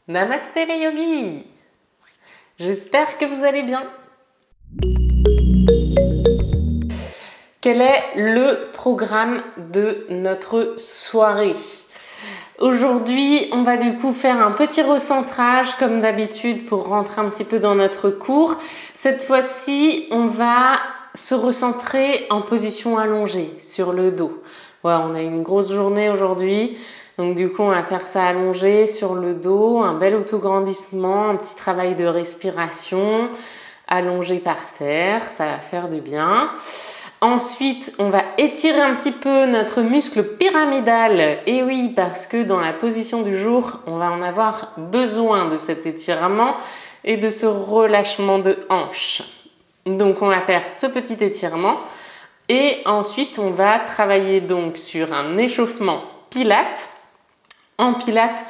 Namasté les yogis! J'espère que vous allez bien. Quel est le programme de notre soirée? Aujourd'hui, on va du coup faire un petit recentrage comme d'habitude pour rentrer un petit peu dans notre cours. Cette fois-ci, on va se recentrer en position allongée sur le dos. Voilà, on a une grosse journée aujourd'hui. Donc du coup, on va faire ça allongé sur le dos, un bel autograndissement, un petit travail de respiration, allongé par terre, ça va faire du bien. Ensuite, on va étirer un petit peu notre muscle pyramidal. Et oui, parce que dans la position du jour, on va en avoir besoin de cet étirement et de ce relâchement de hanche. Donc on va faire ce petit étirement et ensuite on va travailler donc sur un échauffement pilates. En pilates,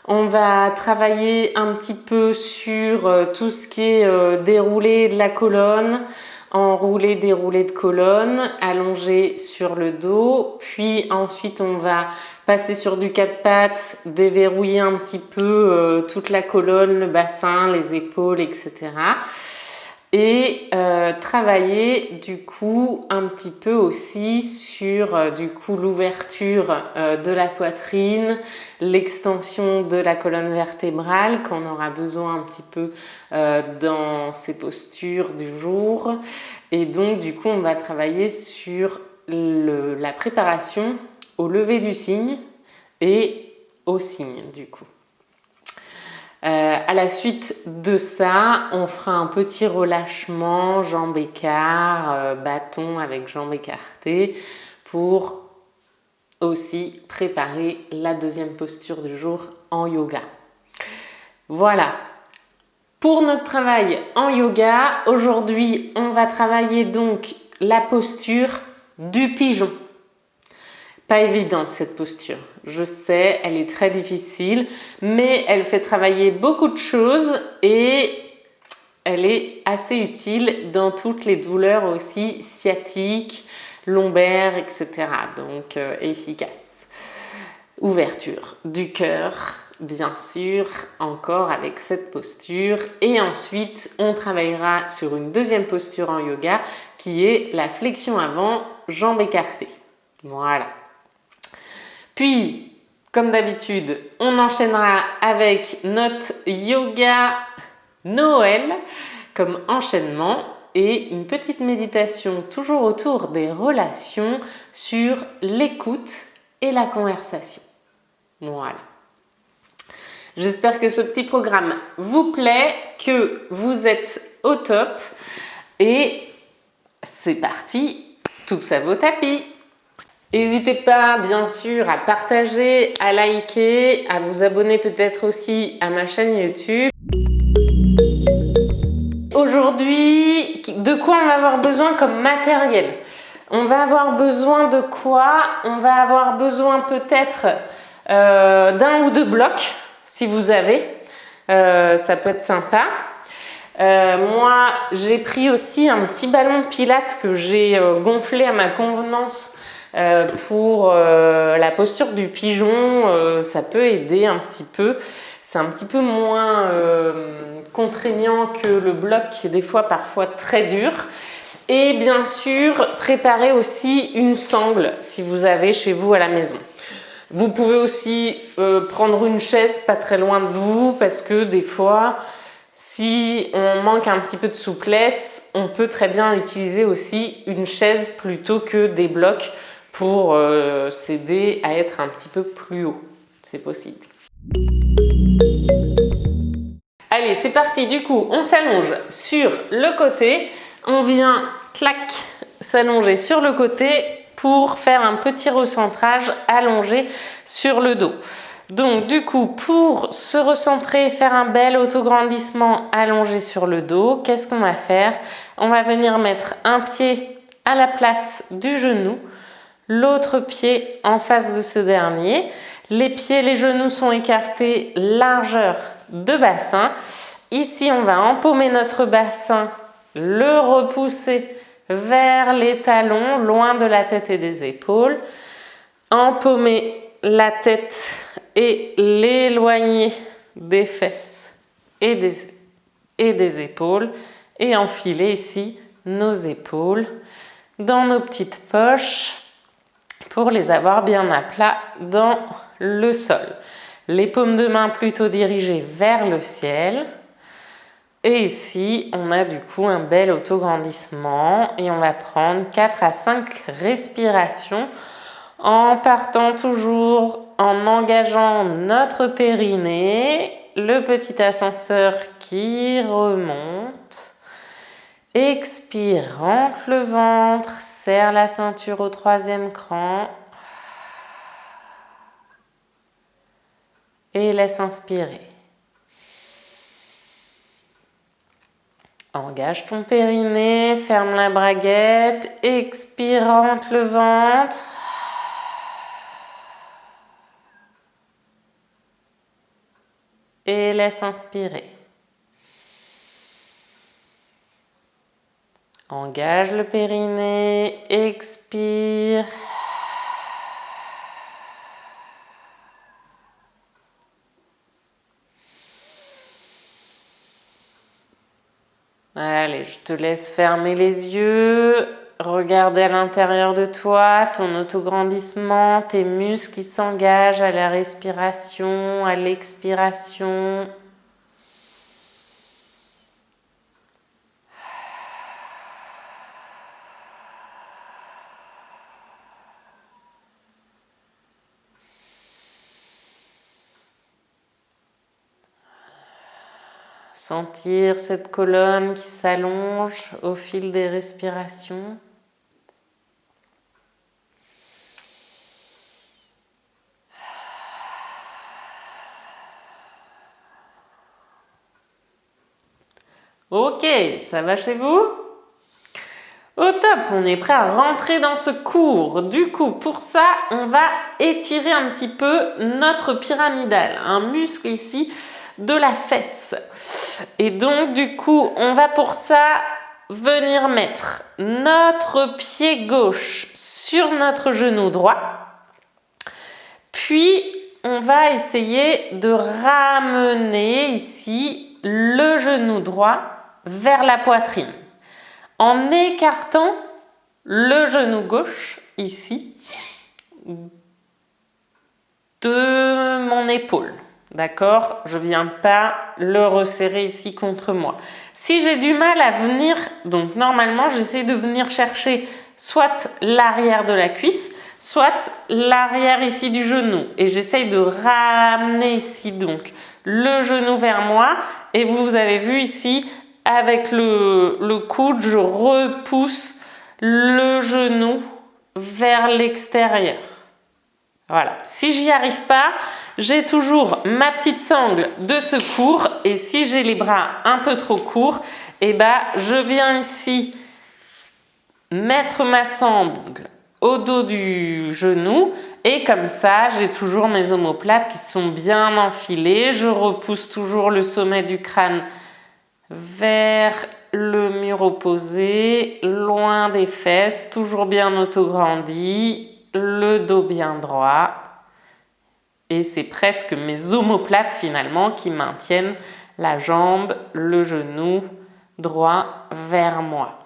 on va travailler un petit peu sur tout ce qui est déroulé de la colonne, enroulé, déroulé de colonne, allongé sur le dos. Puis ensuite, on va passer sur du quatre pattes, déverrouiller un petit peu toute la colonne, le bassin, les épaules, etc. Et travailler du coup un petit peu aussi sur du coup l'ouverture de la poitrine, l'extension de la colonne vertébrale qu'on aura besoin un petit peu dans ces postures du jour. Et donc du coup on va travailler sur la préparation au lever du cygne et au cygne du coup. À la suite de ça, on fera un petit relâchement, jambes écart, bâton avec jambes écartées pour aussi préparer la deuxième posture du jour en yoga. Voilà. Pour notre travail en yoga, aujourd'hui, on va travailler donc la posture du pigeon. Pas évidente cette posture, je sais, elle est très difficile, mais elle fait travailler beaucoup de choses et elle est assez utile dans toutes les douleurs aussi sciatiques, lombaires, etc. Donc efficace. Ouverture du cœur, bien sûr, encore avec cette posture. Et ensuite, on travaillera sur une deuxième posture en yoga qui est la flexion avant, jambes écartées. Voilà. Puis, comme d'habitude, on enchaînera avec notre yoga Noël comme enchaînement et une petite méditation toujours autour des relations sur l'écoute et la conversation. Voilà. J'espère que ce petit programme vous plaît, que vous êtes au top et c'est parti, tout ça vaut tapis. N'hésitez pas, bien sûr, à partager, à liker, à vous abonner peut-être aussi à ma chaîne YouTube. Aujourd'hui, de quoi on va avoir besoin comme matériel? On va avoir besoin de quoi? On va avoir besoin peut-être d'un ou deux blocs, si vous avez. Ça peut être sympa. Moi, j'ai pris aussi un petit ballon de pilates que j'ai gonflé à ma convenance pour la posture du pigeon. Ça peut aider un petit peu. C'est un petit peu moins contraignant que le bloc qui est des fois parfois très dur. Et bien sûr, préparez aussi une sangle si vous avez chez vous à la maison. Vous pouvez aussi prendre une chaise pas très loin de vous parce que des fois, si on manque un petit peu de souplesse, on peut très bien utiliser aussi une chaise plutôt que des blocs pour s'aider à être un petit peu plus haut. C'est possible. Allez, c'est parti. Du coup, on s'allonge sur le côté. On vient, clac, s'allonger sur le côté pour faire un petit recentrage allongé sur le dos. Donc du coup, pour se recentrer, faire un bel autograndissement allongé sur le dos, qu'est-ce qu'on va faire? On va venir mettre un pied à la place du genou, l'autre pied en face de ce dernier. Les pieds, les genoux sont écartés, largeur de bassin. Ici, on va empaumer notre bassin, le repousser vers les talons, loin de la tête et des épaules. Empaumer la tête et l'éloigner des fesses et des épaules. Et enfiler ici nos épaules dans nos petites poches pour les avoir bien à plat dans le sol. Les paumes de main plutôt dirigées vers le ciel. Et ici, on a du coup un bel autograndissement et on va prendre 4 à 5 respirations en partant toujours, en engageant notre périnée, le petit ascenseur qui remonte. Expire, rentre le ventre, serre la ceinture au 3e cran. Et laisse inspirer. Engage ton périnée, ferme la braguette, expire, rentre le ventre. Et laisse inspirer. Engage le périnée, expire. Allez, je te laisse fermer les yeux, regarder à l'intérieur de toi, ton autograndissement, tes muscles qui s'engagent à la respiration, à l'expiration. Sentir cette colonne qui s'allonge au fil des respirations. Ok, ça va chez vous? Au top, on est prêt à rentrer dans ce cours. Du coup, pour ça, on va étirer un petit peu notre pyramidale, un muscle ici de la fesse. Et donc, du coup, on va pour ça venir mettre notre pied gauche sur notre genou droit. Puis, on va essayer de ramener ici le genou droit vers la poitrine en écartant le genou gauche ici de mon épaule. D'accord? Je ne viens pas le resserrer ici contre moi. Si j'ai du mal à venir, donc normalement j'essaie de venir chercher soit l'arrière de la cuisse, soit l'arrière ici du genou. Et j'essaye de ramener ici donc le genou vers moi. Et vous avez vu ici, avec le coude, je repousse le genou vers l'extérieur. Voilà, si j'y arrive pas, j'ai toujours ma petite sangle de secours et si j'ai les bras un peu trop courts, je viens ici mettre ma sangle au dos du genou et comme ça, j'ai toujours mes omoplates qui sont bien enfilées. Je repousse toujours le sommet du crâne vers le mur opposé, loin des fesses, toujours bien autograndi. Le dos bien droit et c'est presque mes omoplates finalement qui maintiennent la jambe, le genou droit vers moi.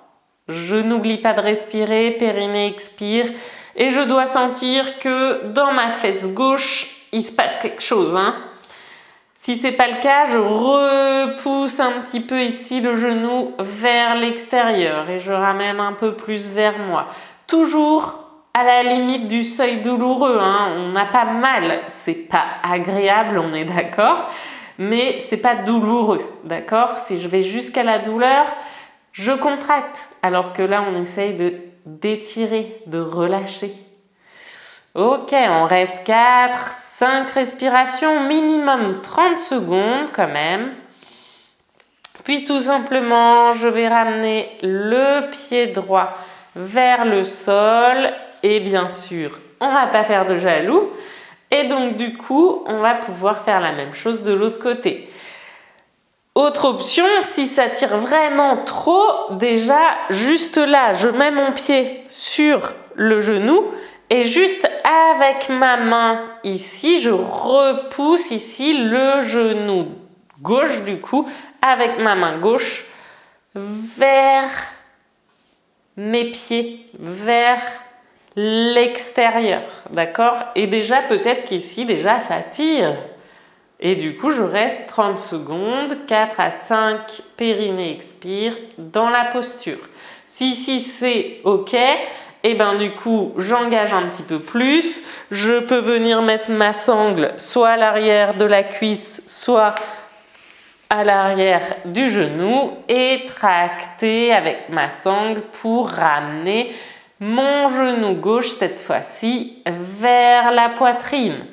Je n'oublie pas de respirer, périnée expire et je dois sentir que dans ma fesse gauche, il se passe quelque chose. Si ce n'est pas le cas, je repousse un petit peu ici le genou vers l'extérieur et je ramène un peu plus vers moi. Toujours à la limite du seuil douloureux, on n'a pas mal, c'est pas agréable, on est d'accord, mais c'est pas douloureux, d'accord? Si je vais jusqu'à la douleur, je contracte, alors que là on essaye d'étirer, de relâcher. Ok, on reste 4, 5 respirations, minimum 30 secondes quand même. Puis tout simplement, je vais ramener le pied droit vers le sol Et bien sûr, on va pas faire de jaloux. Et donc du coup, on va pouvoir faire la même chose de l'autre côté. Autre option, si ça tire vraiment trop, déjà juste là, je mets mon pied sur le genou et juste avec ma main ici, je repousse ici le genou gauche du coup, avec ma main gauche vers mes pieds, vers l'extérieur, d'accord? Et déjà peut-être qu'ici déjà ça tire. Et du coup, je reste 30 secondes, 4 à 5 périnée expire dans la posture. Si ici c'est OK, et ben du coup, j'engage un petit peu plus. Je peux venir mettre ma sangle soit à l'arrière de la cuisse, soit à l'arrière du genou et tracter avec ma sangle pour ramener mon genou gauche cette fois-ci vers la poitrine.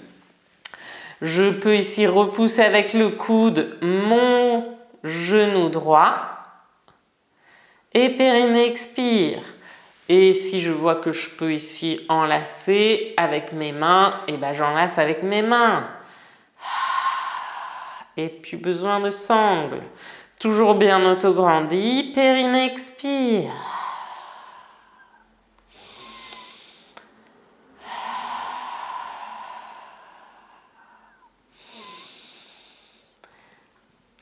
Je peux ici repousser avec le coude mon genou droit et périnée expire. Et si je vois que je peux ici enlacer avec mes mains, et ben j'enlace avec mes mains. Et puis besoin de sangle. Toujours bien autograndi, périnée expire.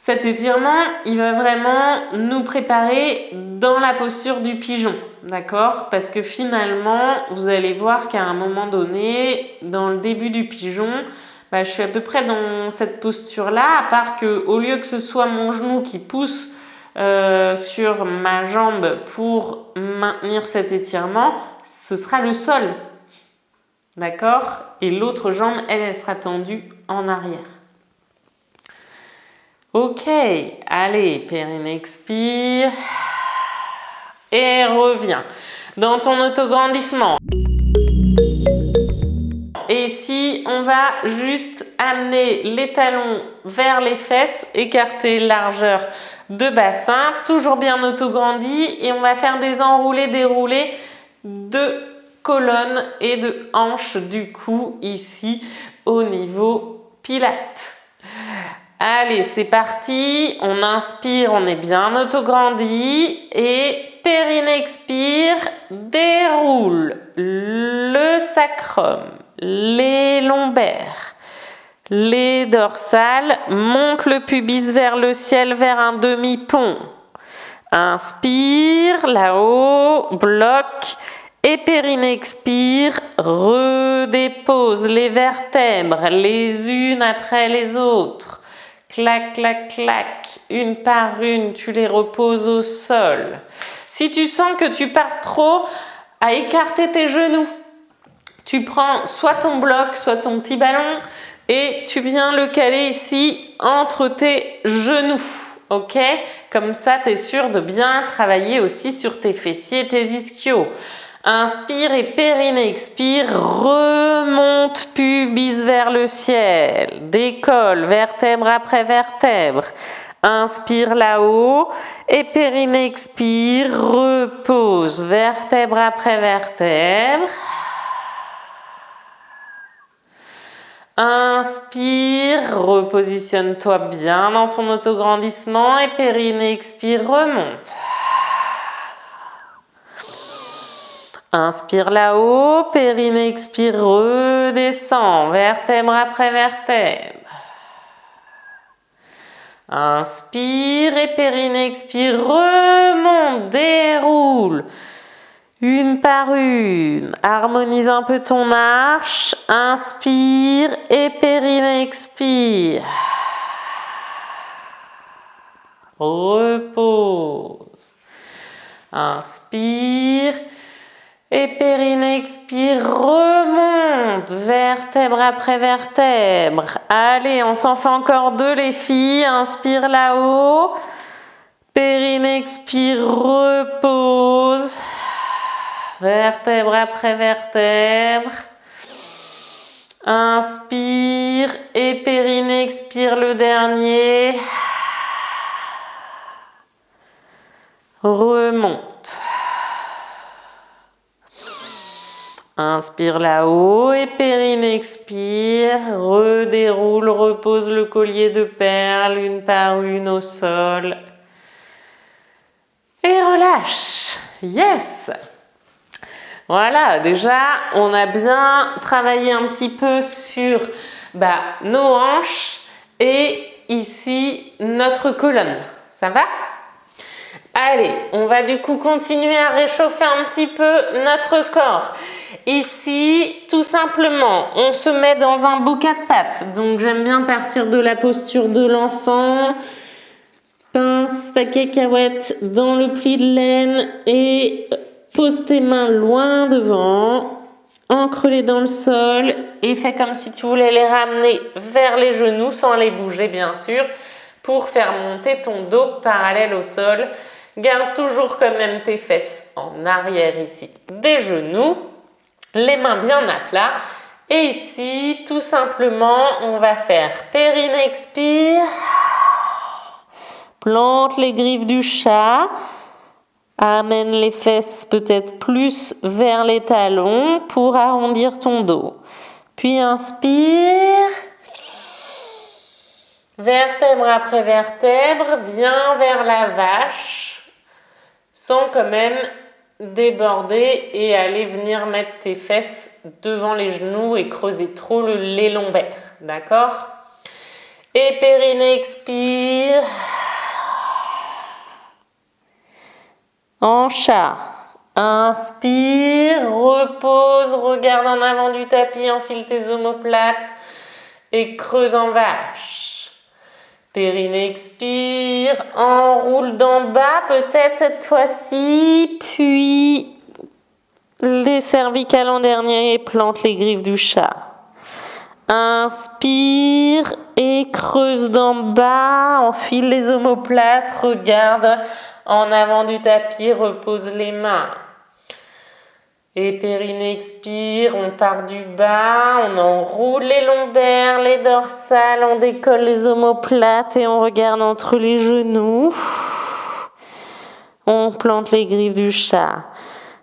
Cet étirement, il va vraiment nous préparer dans la posture du pigeon, d'accord? Parce que finalement, vous allez voir qu'à un moment donné, dans le début du pigeon, je suis à peu près dans cette posture-là, à part que au lieu que ce soit mon genou qui pousse sur ma jambe pour maintenir cet étirement, ce sera le sol, d'accord? Et l'autre jambe, elle sera tendue en arrière. Ok, allez, périnée expire et reviens dans ton autograndissement. Et ici, on va juste amener les talons vers les fesses, écarter largeur de bassin, toujours bien autograndi et on va faire des enroulés, déroulés de colonne et de hanche du cou ici au niveau pilates. Allez, c'est parti. On inspire, on est bien autograndi et périnée expire, déroule le sacrum, les lombaires, les dorsales, monte le pubis vers le ciel, vers un demi-pont. Inspire, là-haut, bloque et périnée expire, redépose les vertèbres les unes après les autres. Clac, clac, clac, une par une, tu les reposes au sol. Si tu sens que tu pars trop à écarter tes genoux, tu prends soit ton bloc, soit ton petit ballon et tu viens le caler ici entre tes genoux. Ok? Comme ça, tu es sûr de bien travailler aussi sur tes fessiers et tes ischios. Inspire et périnée expire, remonte pubis vers le ciel, décolle vertèbre après vertèbre. Inspire là-haut et périnée expire, repose vertèbre après vertèbre. Inspire, repositionne-toi bien dans ton autograndissement et périnée expire, remonte. Inspire là-haut, périnée expire, redescend, vertèbre après vertèbre. Inspire et périnée expire, remonte, déroule. Une par une, harmonise un peu ton arche, inspire et périnée expire. Repose. Inspire et périnée expire, remonte, vertèbre après vertèbre. Allez, on s'en fait encore deux les filles, inspire là-haut, périnée expire, repose. Vertèbre après vertèbre. Inspire et périnée expire le dernier. Remonte. Inspire là-haut et périnée expire. Redéroule, repose le collier de perles une par une au sol. Et relâche. Yes! Voilà, déjà, on a bien travaillé un petit peu sur nos hanches et ici notre colonne. Ça va? Allez, on va du coup continuer à réchauffer un petit peu notre corps. Ici, tout simplement, on se met dans un beau quatre pattes. Donc, j'aime bien partir de la posture de l'enfant. Pince ta cacahuète dans le pli de laine et pose tes mains loin devant. Ancre-les dans le sol et fais comme si tu voulais les ramener vers les genoux sans les bouger, bien sûr, pour faire monter ton dos parallèle au sol. Garde toujours quand même tes fesses en arrière ici des genoux, les mains bien à plat. Et ici, tout simplement, on va faire périnée expire, plante les griffes du chat, amène les fesses peut-être plus vers les talons pour arrondir ton dos. Puis inspire, vertèbre après vertèbre, viens vers la vache. Sans quand même déborder et aller venir mettre tes fesses devant les genoux et creuser trop les lombaires. D'accord? Et périnée expire. En chat. Inspire, repose, regarde en avant du tapis, enfile tes omoplates et creuse en vache. Périnée expire, enroule d'en bas peut-être cette fois-ci, puis les cervicales en dernier et plante les griffes du chat. Inspire et creuse d'en bas, enfile les omoplates, regarde en avant du tapis, repose les mains. Et périnée expire, on part du bas, on enroule les lombaires, les dorsales, on décolle les omoplates et on regarde entre les genoux. On plante les griffes du chat.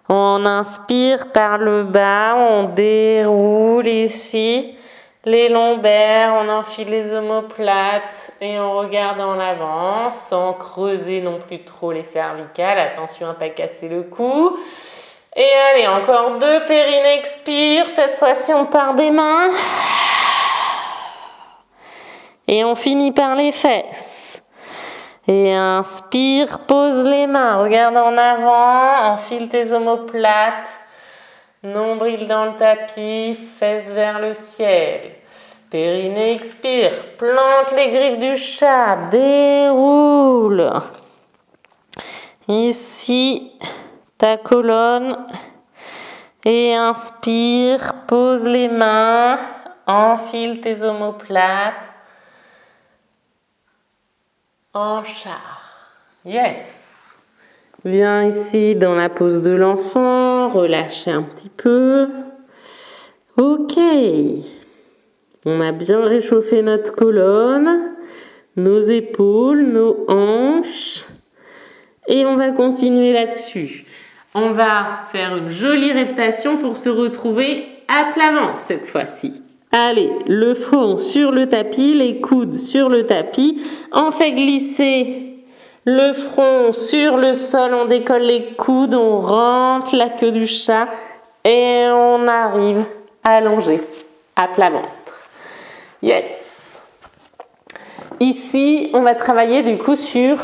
On inspire par le bas, on déroule ici les lombaires, on enfile les omoplates et on regarde en avant sans creuser non plus trop les cervicales. Attention à ne pas casser le cou. Et allez, encore 2, périnée expire. Cette fois-ci, on part des mains. Et on finit par les fesses. Et inspire, pose les mains. Regarde en avant, enfile tes omoplates. Nombril dans le tapis, fesses vers le ciel. Périnée expire. Plante les griffes du chat. Déroule. Ici, ta colonne et inspire, pose les mains, enfile tes omoplates en chat. Yes. Viens ici dans la pose de l'enfant, relâchez un petit peu. Ok. On a bien réchauffé notre colonne, nos épaules, nos hanches. Et on va continuer là-dessus. On va faire une jolie reptation pour se retrouver à plat ventre cette fois-ci. Allez, le front sur le tapis, les coudes sur le tapis. On fait glisser le front sur le sol, on décolle les coudes, on rentre la queue du chat et on arrive allongé à plat ventre. Yes! Ici, on va travailler du coup sur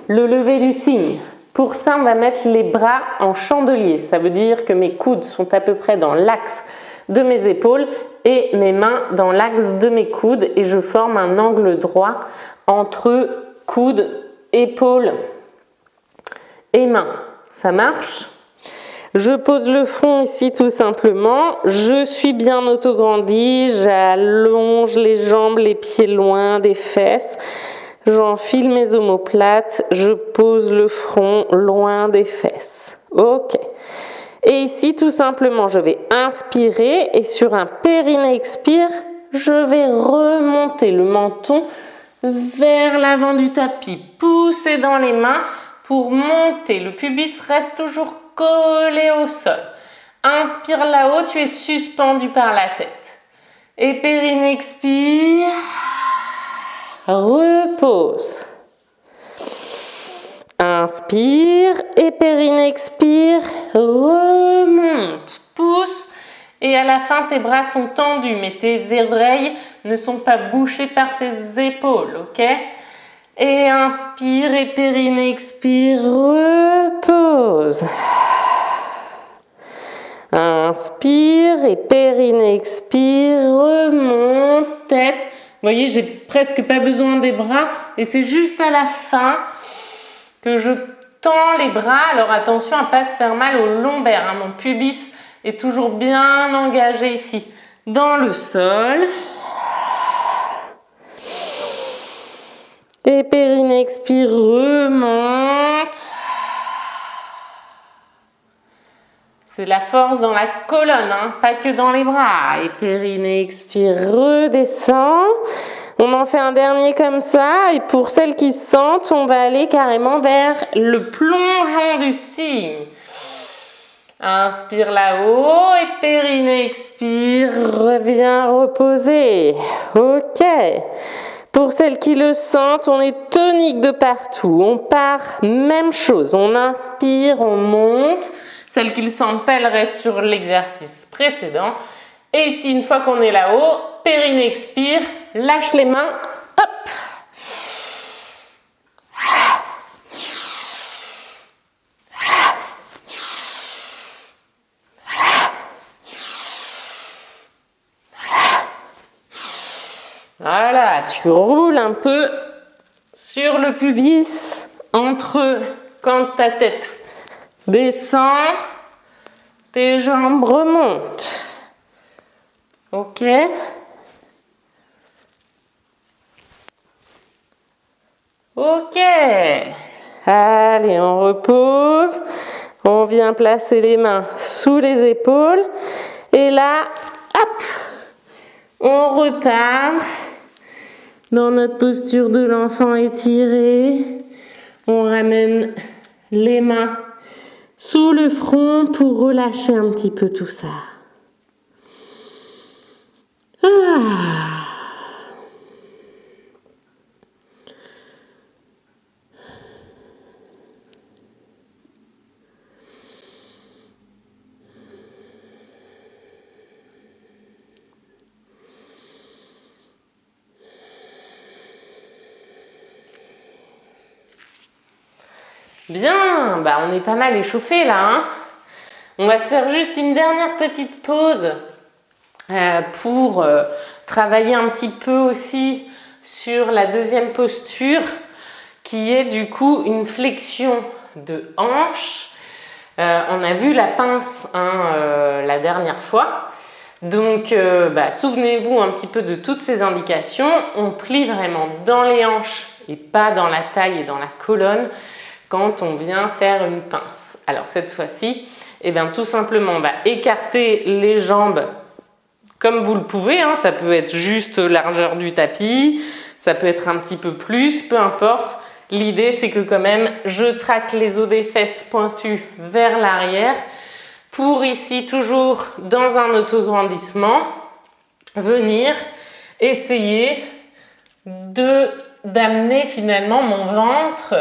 le lever du cygne. Pour ça, on va mettre les bras en chandelier. Ça veut dire que mes coudes sont à peu près dans l'axe de mes épaules et mes mains dans l'axe de mes coudes. Et je forme un angle droit entre coudes, épaules et mains. Ça marche? Je pose le front ici tout simplement, je suis bien autograndie, j'allonge les jambes, les pieds loin des fesses, j'enfile mes omoplates, je pose le front loin des fesses. Ok. Et ici tout simplement, je vais inspirer et sur un périnée expire, je vais remonter le menton vers l'avant du tapis, pousser dans les mains pour monter. Le pubis reste toujours collé au sol. Inspire là-haut, tu es suspendu par la tête. Et périnée, expire. Repose. Inspire et périnée, expire. Remonte. Pousse. Et à la fin, tes bras sont tendus, mais tes oreilles ne sont pas bouchées par tes épaules, ok? Et inspire et périnée, expire. Repose. Inspire et périnée, expire, remonte, tête. Vous voyez, j'ai presque pas besoin des bras et c'est juste à la fin que je tends les bras. Alors attention à ne pas se faire mal au lombaire. Mon pubis est toujours bien engagé ici dans le sol. Et périnée, expire, remonte. C'est la force dans la colonne, pas que dans les bras. Et périnée, expire, redescend. On en fait un dernier comme ça. Et pour celles qui se sentent, on va aller carrément vers le plongeon du cygne. Inspire là-haut et périnée, expire, reviens reposer. Ok. Pour celles qui le sentent, on est tonique de partout. On part, même chose. On inspire, on monte. Celles qui ne le sentent pas, elles restent sur l'exercice précédent. Et ici, une fois qu'on est là-haut, périnée, expire, lâche les mains, hop. Voilà, tu roules un peu sur le pubis entre quand ta tête descend, tes jambes remontent. Ok? Ok. Allez, on repose. On vient placer les mains sous les épaules. Et là, hop, on repart dans notre posture de l'enfant étiré. On ramène les mains sous le front pour relâcher un petit peu tout ça. Bien, on est pas mal échauffé là. On va se faire juste une dernière petite pause pour travailler un petit peu aussi sur la deuxième posture qui est du coup une flexion de hanche. On a vu la pince la dernière fois. Donc souvenez-vous un petit peu de toutes ces indications. On plie vraiment dans les hanches et pas dans la taille et dans la colonne quand on vient faire une pince. Alors cette fois-ci, tout simplement, on va écarter les jambes comme vous le pouvez. Ça peut être juste largeur du tapis, ça peut être un petit peu plus, peu importe. L'idée, c'est que quand même, je traque les os des fesses pointus vers l'arrière pour ici, toujours dans un autograndissement, venir essayer d'amener finalement mon ventre.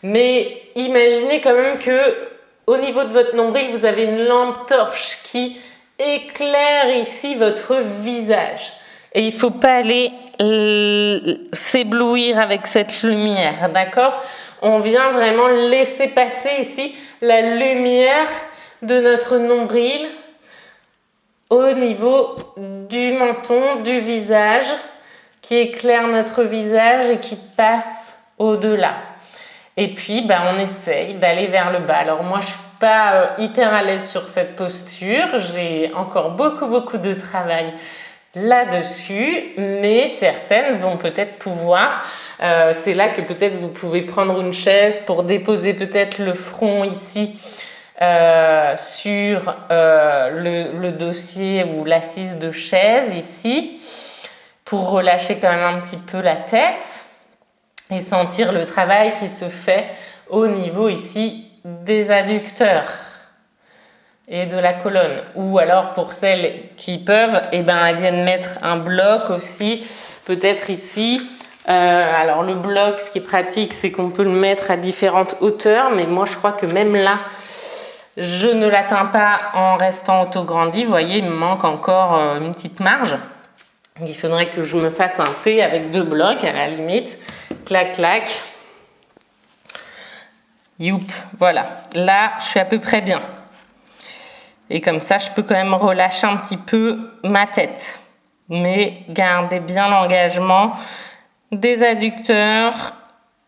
Mais imaginez quand même que au niveau de votre nombril, vous avez une lampe torche qui éclaire ici votre visage. Et il ne faut pas aller s'éblouir avec cette lumière, d'accord? On vient vraiment laisser passer ici la lumière de notre nombril au niveau du menton, du visage, qui éclaire notre visage et qui passe au-delà. Et puis, on essaye d'aller vers le bas. Alors moi, je ne suis pas hyper à l'aise sur cette posture. J'ai encore beaucoup de travail là-dessus, mais certaines vont peut-être pouvoir. C'est là que peut-être vous pouvez prendre une chaise pour déposer peut-être le front ici sur le dossier ou l'assise de chaise ici, pour relâcher quand même un petit peu la tête et sentir le travail qui se fait au niveau ici des adducteurs. et de la colonne. Ou alors pour celles qui peuvent, eh ben, elles viennent mettre un bloc aussi, peut-être ici. Alors le bloc, ce qui est pratique, c'est qu'on peut le mettre à différentes hauteurs, mais moi je crois que même là, je ne l'atteins pas en restant auto-grandi. Vous voyez, il me manque encore une petite marge. Il faudrait que je me fasse un T avec 2 blocs à la limite. Clac, clac. Youp, voilà. Là, je suis à peu près bien. Et comme ça, je peux quand même relâcher un petit peu ma tête. Mais gardez bien l'engagement des adducteurs,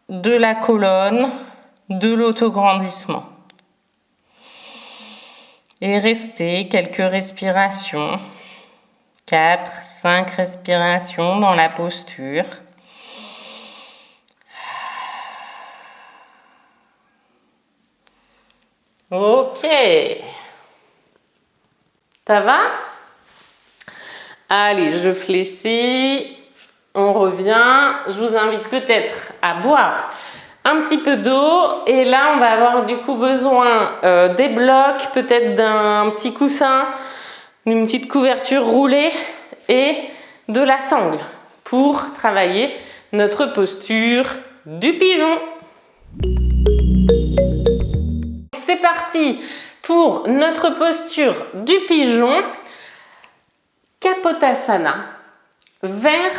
de la colonne, de l'autograndissement. Et restez quelques respirations. 4, 5 respirations dans la posture. Ok. Ça va? Allez, je fléchis. On revient. Je vous invite peut-être à boire un petit peu d'eau. Et là, on va avoir du coup besoin des blocs, peut-être d'un petit coussin, d'une petite couverture roulée et de la sangle pour travailler notre posture du pigeon. C'est parti pour notre posture du pigeon. Kapotasana vers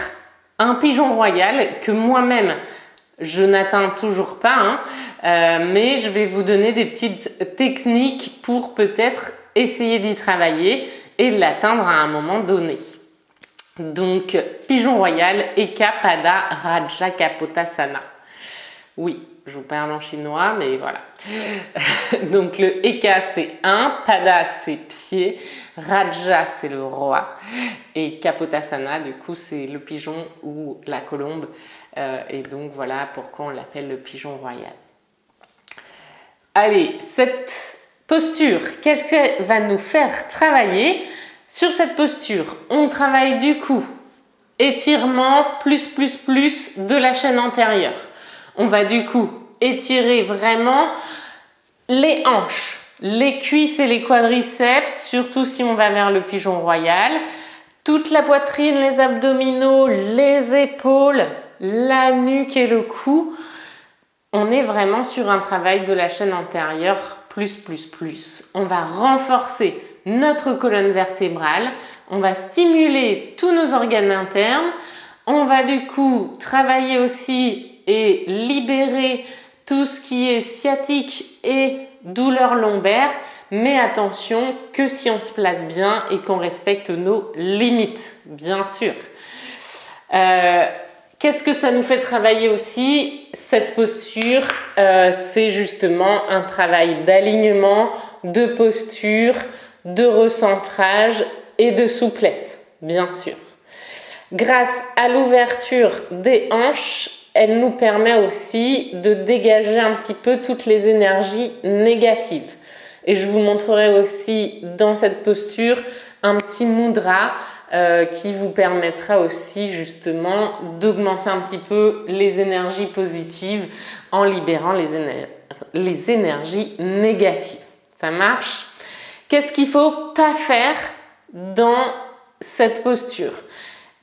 un pigeon royal que moi-même je n'atteins toujours pas, mais je vais vous donner des petites techniques pour peut-être essayer d'y travailler et l'atteindre à un moment donné. Donc, pigeon royal, Eka Pada Raja Kapotasana. Oui, je vous parle en chinois, mais voilà. Donc, le Eka, c'est 1, Pada, c'est pied, Raja, c'est le roi, et Kapotasana, du coup, c'est le pigeon ou la colombe. Et donc, voilà pourquoi on l'appelle le pigeon royal. Allez, cette posture, qu'est-ce qu'elle va nous faire travailler? Sur cette posture, on travaille du coup étirement plus de la chaîne antérieure. On va du coup étirer vraiment les hanches, les cuisses et les quadriceps, surtout si on va vers le pigeon royal, toute la poitrine, les abdominaux, les épaules, la nuque et le cou. On est vraiment sur un travail de la chaîne antérieure plus. On va renforcer notre colonne vertébrale, on va stimuler tous nos organes internes, on va du coup travailler aussi et libérer tout ce qui est sciatique et douleur lombaire, mais attention que si on se place bien et qu'on respecte nos limites, bien sûr. Qu'est-ce que ça nous fait travailler aussi? Cette posture, c'est justement un travail d'alignement, de posture, de recentrage et de souplesse, bien sûr. Grâce à l'ouverture des hanches, elle nous permet aussi de dégager un petit peu toutes les énergies négatives. Et je vous montrerai aussi dans cette posture un petit mudra qui vous permettra aussi justement d'augmenter un petit peu les énergies positives en libérant les énergies négatives. Ça marche? Qu'est-ce qu'il ne faut pas faire dans cette posture?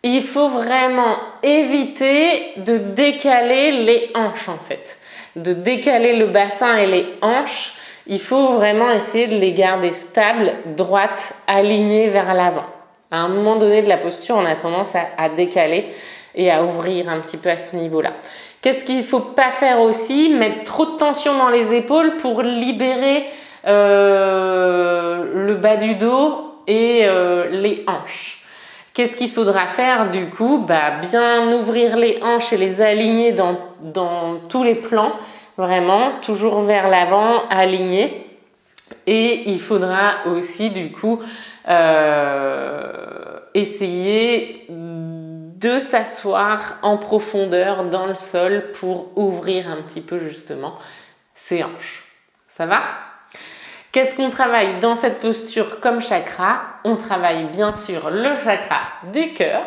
Il faut vraiment éviter de décaler les hanches en fait, de décaler le bassin et les hanches. Il faut vraiment essayer de les garder stables, droites, alignées vers l'avant. À un moment donné de la posture, on a tendance à décaler et à ouvrir un petit peu à ce niveau-là. Qu'est-ce qu'il ne faut pas faire aussi? Mettre trop de tension dans les épaules pour libérer le bas du dos et les hanches. Qu'est-ce qu'il faudra faire du coup? Bien ouvrir les hanches et les aligner dans tous les plans, vraiment, toujours vers l'avant, aligné. Et il faudra aussi du coup essayer de s'asseoir en profondeur dans le sol pour ouvrir un petit peu justement ses hanches. Ça va? Qu'est-ce qu'on travaille dans cette posture comme chakra? On travaille bien sûr le chakra du cœur.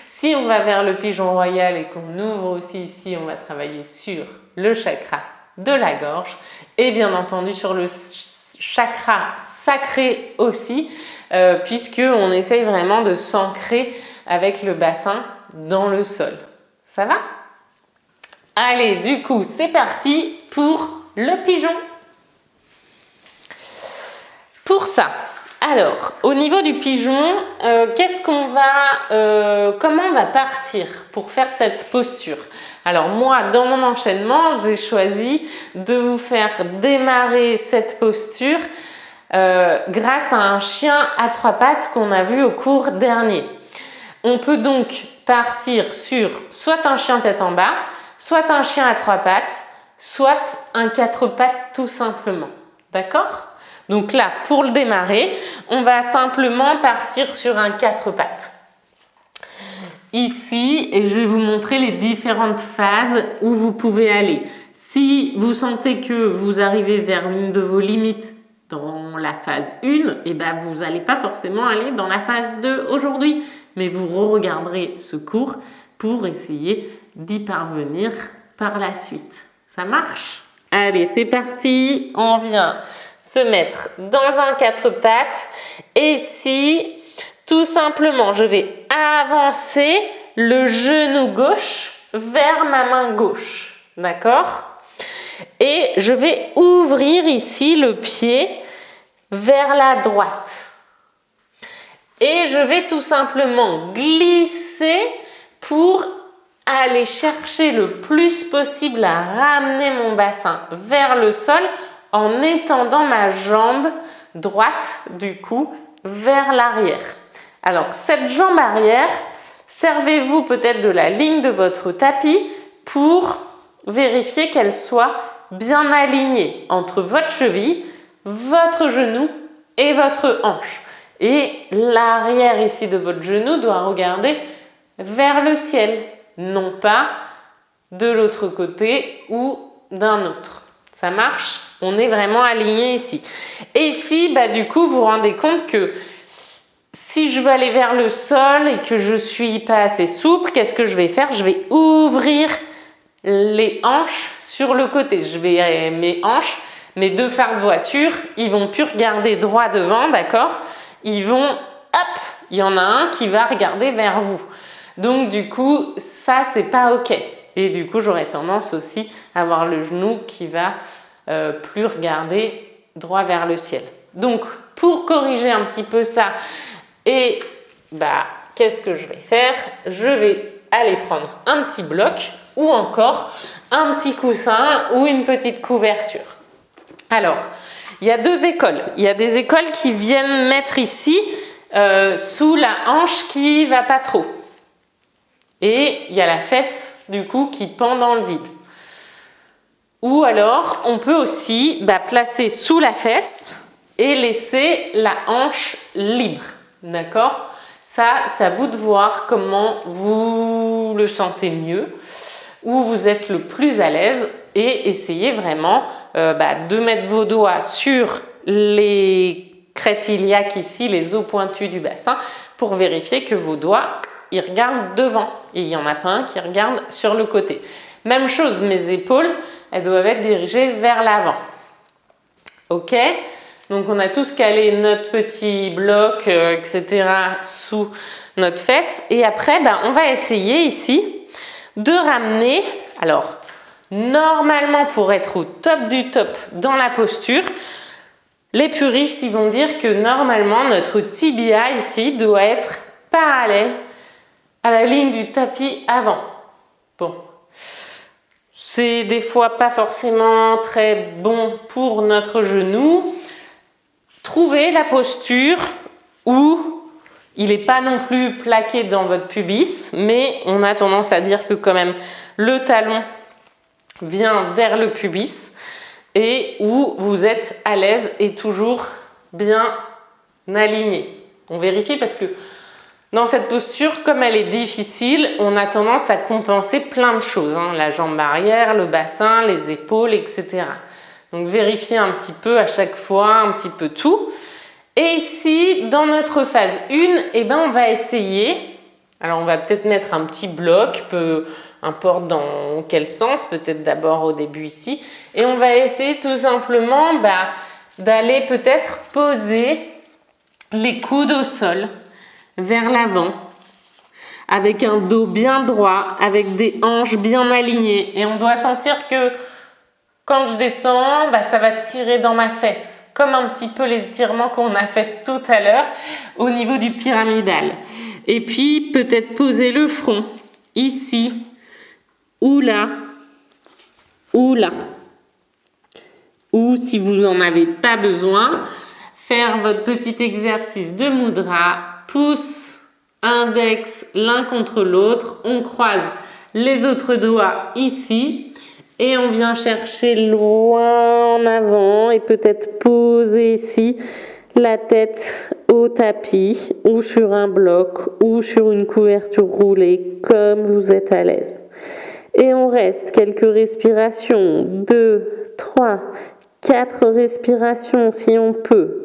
Si on va vers le pigeon royal et qu'on ouvre aussi ici, on va travailler sur le chakra de la gorge et bien entendu sur le chakra sacré aussi, puisqu'on essaye vraiment de s'ancrer avec le bassin dans le sol. Ça va? Allez, du coup, c'est parti pour le pigeon. Pour ça, alors, au niveau du pigeon, comment on va partir pour faire cette posture? Alors moi, dans mon enchaînement, j'ai choisi de vous faire démarrer cette posture grâce à un chien à 3 pattes qu'on a vu au cours dernier. On peut donc partir sur soit un chien tête en bas, soit un chien à 3 pattes, soit un 4 pattes tout simplement. D'accord? Donc là, pour le démarrer, on va simplement partir sur un 4 pattes. Ici, et je vais vous montrer les différentes phases où vous pouvez aller. Si vous sentez que vous arrivez vers une de vos limites dans la phase 1, et ben vous n'allez pas forcément aller dans la phase 2 aujourd'hui, mais vous re-regarderez ce cours pour essayer d'y parvenir par la suite. Ça marche? Allez, c'est parti, on vient se mettre dans un 4 pattes et ici, tout simplement, je vais avancer le genou gauche vers ma main gauche, d'accord? Et je vais ouvrir ici le pied vers la droite. Et je vais tout simplement glisser pour aller chercher le plus possible à ramener mon bassin vers le sol en étendant ma jambe droite du coup vers l'arrière. Alors cette jambe arrière, servez-vous peut-être de la ligne de votre tapis pour vérifier qu'elle soit bien alignée entre votre cheville, votre genou et votre hanche. Et l'arrière ici de votre genou doit regarder vers le ciel, non pas de l'autre côté ou d'un autre. Ça marche? On est vraiment aligné ici. Et ici, du coup, vous vous rendez compte que si je veux aller vers le sol et que je ne suis pas assez souple, qu'est-ce que je vais faire? Je vais ouvrir les hanches sur le côté. Mes hanches, mes 2 phares de voiture, ils vont plus regarder droit devant, d'accord? Ils vont, hop, il y en a un qui va regarder vers vous. Donc du coup, ça, c'est pas OK. Et du coup, j'aurais tendance aussi à avoir le genou qui va plus regarder droit vers le ciel. Donc, pour corriger un petit peu ça, et qu'est-ce que je vais faire? Je vais aller prendre un petit bloc ou encore un petit coussin ou une petite couverture. Alors, il y a 2 écoles. Il y a des écoles qui viennent mettre ici sous la hanche qui va pas trop. Et il y a la fesse du coup qui pend dans le vide. Ou alors, on peut aussi placer sous la fesse et laisser la hanche libre. D'accord? Ça, c'est à vous de voir comment vous le sentez mieux, où vous êtes le plus à l'aise et essayez vraiment de mettre vos doigts sur les crêtes iliaques ici, les os pointus du bassin, pour vérifier que vos doigts ils regardent devant et il n'y en a pas un qui regarde sur le côté. Même chose, mes épaules, elles doivent être dirigées vers l'avant. OK? Donc on a tous calé notre petit bloc, etc. sous notre fesse. Et après, on va essayer ici de ramener, alors normalement pour être au top du top dans la posture, les puristes ils vont dire que normalement notre tibia ici doit être parallèle à la ligne du tapis avant. Bon, c'est des fois pas forcément très bon pour notre genou. Trouvez la posture où il n'est pas non plus plaqué dans votre pubis, mais on a tendance à dire que quand même le talon vient vers le pubis et où vous êtes à l'aise et toujours bien aligné. On vérifie parce que dans cette posture, comme elle est difficile, on a tendance à compenser plein de choses, la jambe arrière, le bassin, les épaules, etc. Donc vérifiez un petit peu à chaque fois, un petit peu tout. Et ici, dans notre phase 1, on va essayer, alors on va peut-être mettre un petit bloc, peu importe dans quel sens, peut-être d'abord au début ici, et on va essayer tout simplement d'aller peut-être poser les coudes au sol, vers l'avant, avec un dos bien droit, avec des hanches bien alignées. Et on doit sentir que quand je descends, ça va tirer dans ma fesse, comme un petit peu l'étirement qu'on a fait tout à l'heure au niveau du pyramidal. Et puis peut-être poser le front, ici, ou là, ou là. Ou si vous n'en avez pas besoin, faire votre petit exercice de mudra, pouce, index l'un contre l'autre, on croise les autres doigts ici et on vient chercher loin en avant et peut-être poser ici la tête au tapis ou sur un bloc ou sur une couverture roulée comme vous êtes à l'aise. Et on reste quelques respirations, 2, 3, 4 respirations si on peut.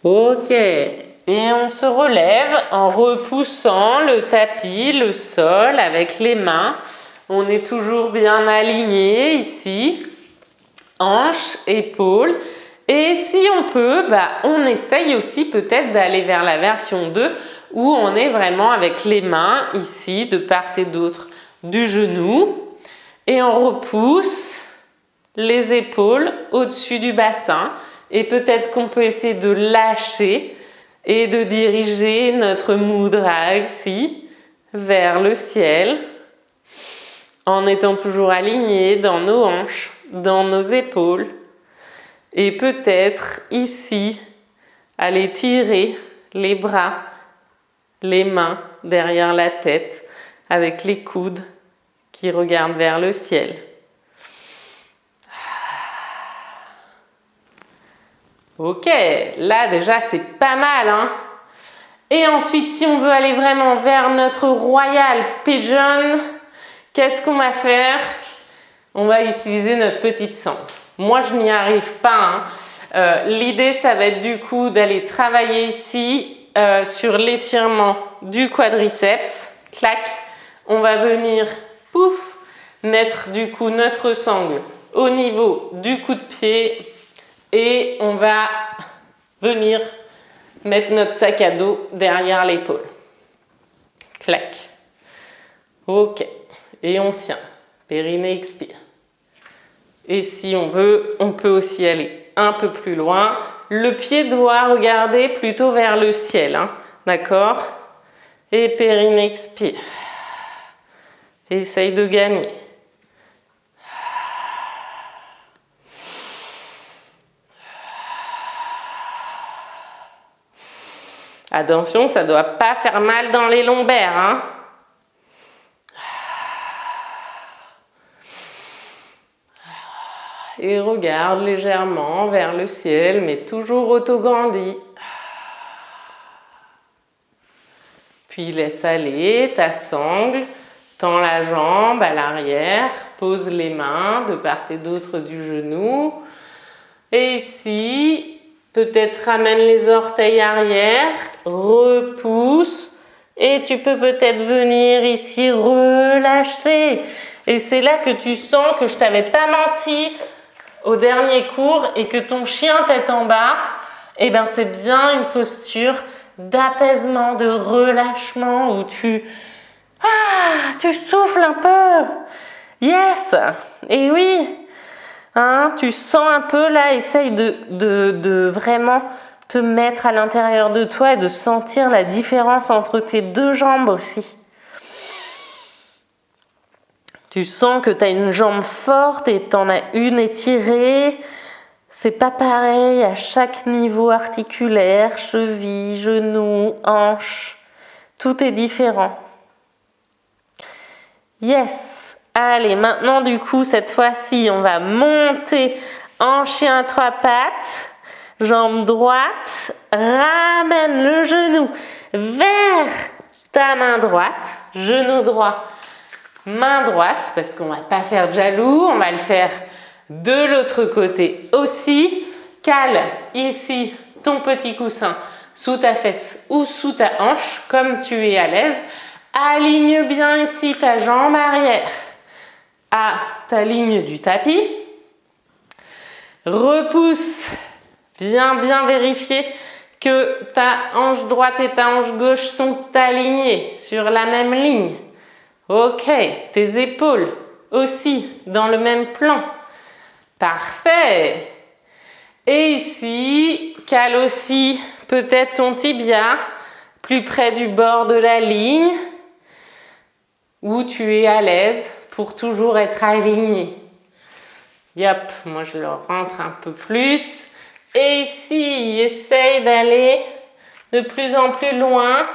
Ok, et on se relève en repoussant le tapis, le sol avec les mains. On est toujours bien aligné ici, hanches, épaules. Et si on peut, on essaye aussi peut-être d'aller vers la version 2 où on est vraiment avec les mains ici de part et d'autre du genou. Et on repousse les épaules au-dessus du bassin. Et peut-être qu'on peut essayer de lâcher et de diriger notre mudra ici vers le ciel en étant toujours aligné dans nos hanches, dans nos épaules. Et peut-être ici, aller tirer les bras, les mains derrière la tête avec les coudes qui regardent vers le ciel. Ok, là déjà c'est pas mal, hein? Et ensuite, si on veut aller vraiment vers notre Royal Pigeon, qu'est-ce qu'on va faire? On va utiliser notre petite sangle. Moi, je n'y arrive pas, hein. L'idée, ça va être du coup d'aller travailler ici sur l'étirement du quadriceps. Clac, on va venir, pouf, mettre du coup notre sangle au niveau du coup de pied. Et on va venir mettre notre sac à dos derrière l'épaule. Clac. Ok. Et on tient. Périnée expire. Et si on veut, on peut aussi aller un peu plus loin. Le pied doit regarder plutôt vers le ciel. Hein. D'accord? Et périnée expire. Essaye de gagner. Attention, ça ne doit pas faire mal dans les lombaires. Hein. Et regarde légèrement vers le ciel, mais toujours autograndi. Puis laisse aller ta sangle, tends la jambe à l'arrière, pose les mains de part et d'autre du genou. Et ici, peut-être ramène les orteils arrière, repousse et tu peux peut-être venir ici relâcher. Et c'est là que tu sens que je ne t'avais pas menti au dernier cours et que ton chien tête en bas, eh ben c'est bien une posture d'apaisement, de relâchement où tu souffles un peu. Yes! Et oui! Hein, tu sens un peu là, essaye de vraiment te mettre à l'intérieur de toi et de sentir la différence entre tes deux jambes aussi. Tu sens que tu as une jambe forte et tu en as une étirée. C'est pas pareil à chaque niveau articulaire, cheville, genou, hanche. Tout est différent. Yes! Allez, maintenant du coup, cette fois-ci, on va monter en chien à trois pattes. Jambe droite, ramène le genou vers ta main droite. Genou droit, main droite, parce qu'on ne va pas faire de jaloux, on va le faire de l'autre côté aussi. Cale ici ton petit coussin sous ta fesse ou sous ta hanche, comme tu es à l'aise. Aligne bien ici ta jambe arrière à ta ligne du tapis. Repousse, viens bien vérifier que ta hanche droite et ta hanche gauche sont alignées sur la même ligne. Ok, tes épaules aussi dans le même plan. Parfait. Et ici, cale aussi peut-être ton tibia plus près du bord de la ligne où tu es à l'aise pour toujours être aligné. Yep, moi je le rentre un peu plus. Et ici, essaye d'aller de plus en plus loin.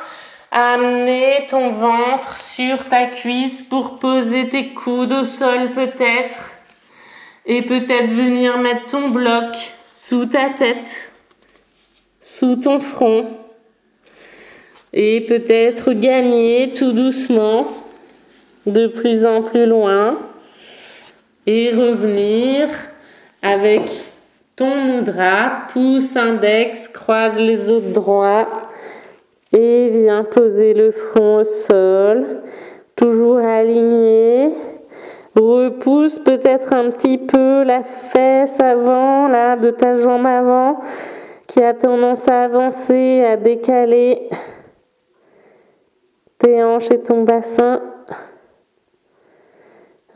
Amener ton ventre sur ta cuisse pour poser tes coudes au sol peut-être. Et peut-être venir mettre ton bloc sous ta tête, sous ton front. Et peut-être gagner tout doucement de plus en plus loin. Et revenir avec ton mudra, pouce index, croise les autres doigts et viens poser le front au sol, toujours aligné. Repousse peut-être un petit peu la fesse avant, là, de ta jambe avant, qui a tendance à avancer, à décaler tes hanches et ton bassin.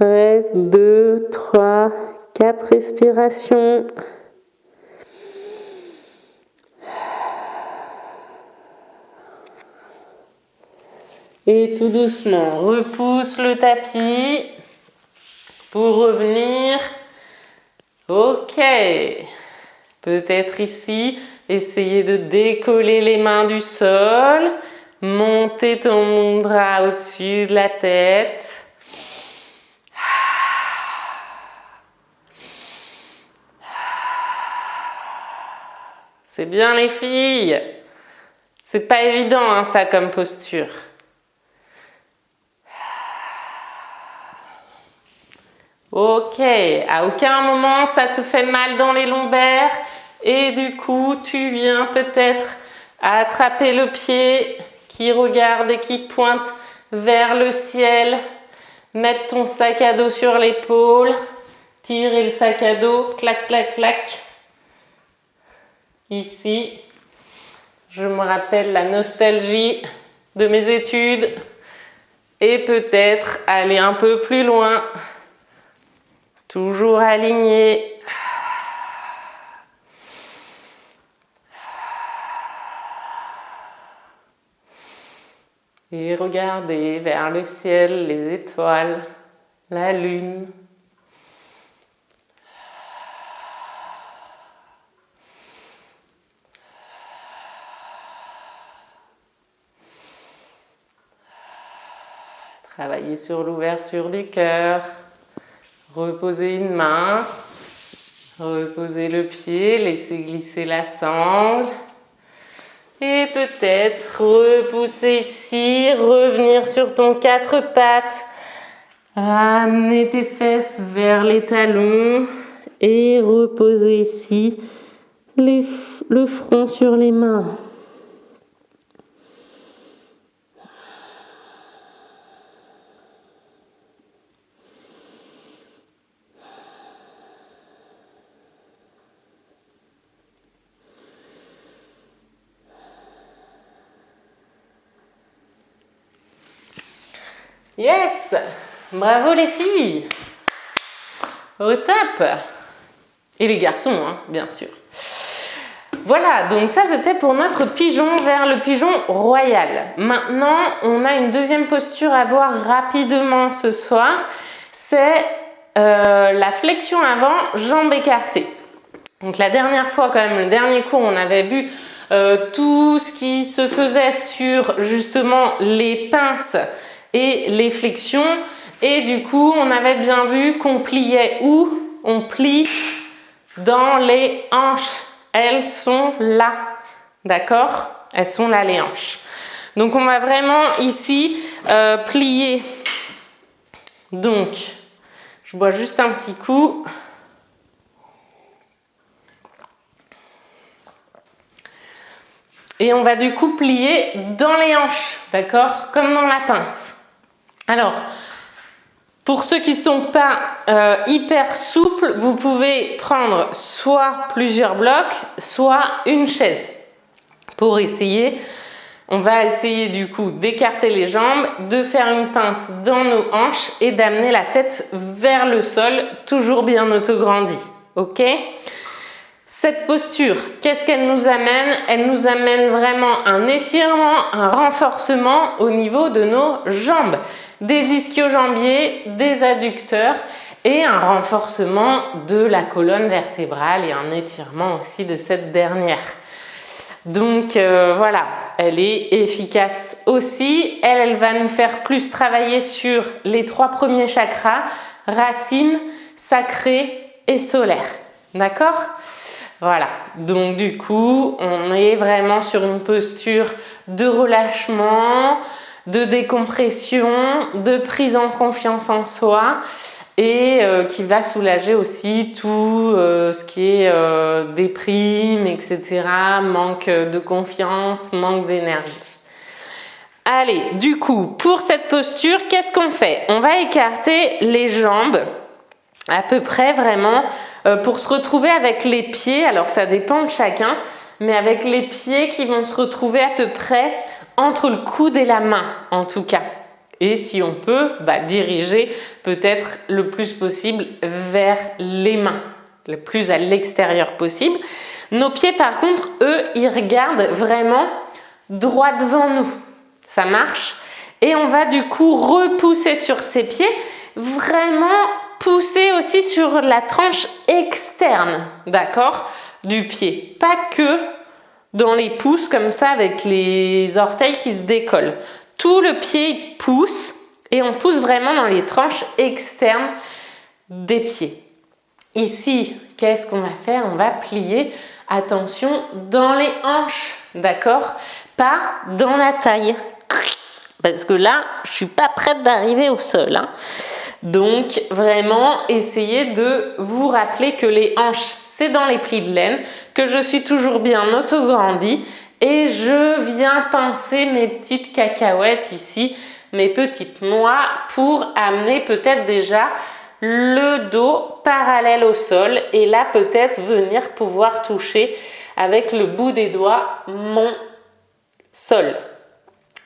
Reste 2, 3, 4 respirations. Et tout doucement, repousse le tapis pour revenir. Ok. Peut-être ici, essayer de décoller les mains du sol. Monter ton mudra au-dessus de la tête. C'est bien les filles. C'est pas évident hein, ça comme posture. Ok, à aucun moment ça te fait mal dans les lombaires et du coup tu viens peut-être attraper le pied qui regarde et qui pointe vers le ciel, mettre ton sac à dos sur l'épaule, tirer le sac à dos, clac, clac, clac. Ici, je me rappelle la nostalgie de mes études et peut-être aller un peu plus loin. Toujours aligné. Et regardez vers le ciel, les étoiles, la lune. Travailler sur l'ouverture du cœur. Reposer une main. Reposer le pied, laisser glisser la sangle. Et peut-être repousser ici, revenir sur ton quatre pattes. Amener tes fesses vers les talons. Et reposer ici, le front sur les mains. Yes! Bravo les filles! Au top! Et les garçons, hein, bien sûr. Voilà, donc ça c'était pour notre pigeon vers le pigeon royal. Maintenant, on a une deuxième posture à voir rapidement ce soir. C'est la flexion avant, jambes écartées. Donc la dernière fois, quand même, le dernier cours, on avait vu tout ce qui se faisait sur justement les pinces et les flexions. Et du coup, on avait bien vu qu'on pliait où? On plie dans les hanches. Elles sont là. D'accord? Elles sont là, les hanches. Donc, on va vraiment ici plier. Donc, je bois juste un petit coup. Et on va du coup plier dans les hanches, d'accord? Comme dans la pince. Alors, pour ceux qui ne sont pas hyper souples, vous pouvez prendre soit plusieurs blocs, soit une chaise. Pour essayer, on va essayer du coup d'écarter les jambes, de faire une pince dans nos hanches et d'amener la tête vers le sol, toujours bien autograndi. Ok? Cette posture, qu'est-ce qu'elle nous amène? Elle nous amène vraiment un étirement, un renforcement au niveau de nos jambes, des ischio-jambiers, des adducteurs et un renforcement de la colonne vertébrale et un étirement aussi de cette dernière. Donc voilà, elle est efficace aussi. Elle va nous faire plus travailler sur les 3 premiers chakras, racine, sacré et solaire. D'accord? Voilà, donc du coup, on est vraiment sur une posture de relâchement, de décompression, de prise en confiance en soi et qui va soulager aussi tout ce qui est déprime, etc., manque de confiance, manque d'énergie. Allez, du coup, pour cette posture, qu'est-ce qu'on fait? On va écarter les jambes à peu près vraiment pour se retrouver avec les pieds, alors ça dépend de chacun, mais avec les pieds qui vont se retrouver à peu près entre le coude et la main en tout cas. Et si on peut, diriger peut-être le plus possible vers les mains, le plus à l'extérieur possible. Nos pieds par contre, eux, ils regardent vraiment droit devant nous. Ça marche. Et on va du coup repousser sur ces pieds, vraiment pousser aussi sur la tranche externe, d'accord, du pied. Pas que dans les pouces comme ça avec les orteils qui se décollent. Tout le pied pousse et on pousse vraiment dans les tranches externes des pieds. Ici, qu'est-ce qu'on va faire? On va plier, attention, dans les hanches, d'accord? Pas dans la taille. Parce que là, je suis pas prête d'arriver au sol. Hein. Donc, vraiment, essayez de vous rappeler que les hanches, c'est dans les plis de laine, que je suis toujours bien autograndie et je viens pincer mes petites cacahuètes ici, mes petites noix pour amener peut-être déjà le dos parallèle au sol et là peut-être venir pouvoir toucher avec le bout des doigts mon sol.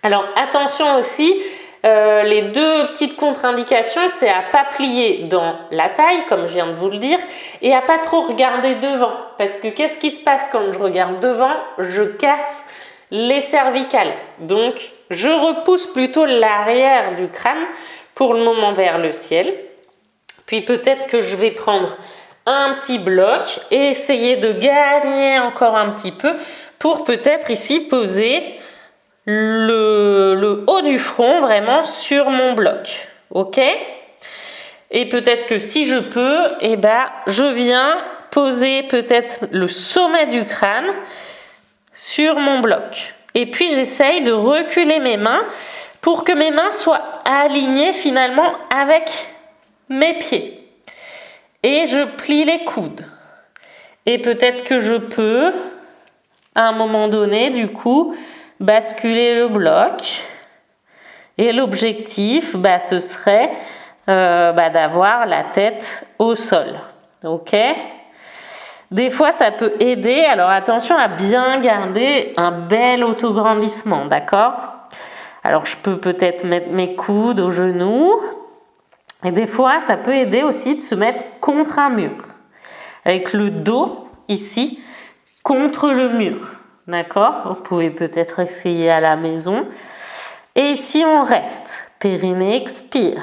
Alors attention aussi, les 2 petites contre-indications, c'est à pas plier dans la taille, comme je viens de vous le dire, et à pas trop regarder devant. Parce que qu'est-ce qui se passe quand je regarde devant? Je casse les cervicales. Donc je repousse plutôt l'arrière du crâne pour le moment vers le ciel. Puis peut-être que je vais prendre un petit bloc et essayer de gagner encore un petit peu pour peut-être ici poser le haut du front vraiment sur mon bloc, ok? Et peut-être que si je peux, je viens poser peut-être le sommet du crâne sur mon bloc. Et puis j'essaye de reculer mes mains pour que mes mains soient alignées finalement avec mes pieds. Et je plie les coudes. Et peut-être que je peux, à un moment donné, du coup, basculer le bloc et l'objectif ce serait d'avoir la tête au sol, ok? Des fois ça peut aider, alors attention à bien garder un bel autograndissement, d'accord? Alors je peux peut-être mettre mes coudes aux genoux et des fois ça peut aider aussi de se mettre contre un mur avec le dos ici contre le mur. D'accord? Vous pouvez peut-être essayer à la maison. Et ici, on reste. Périnée, expire.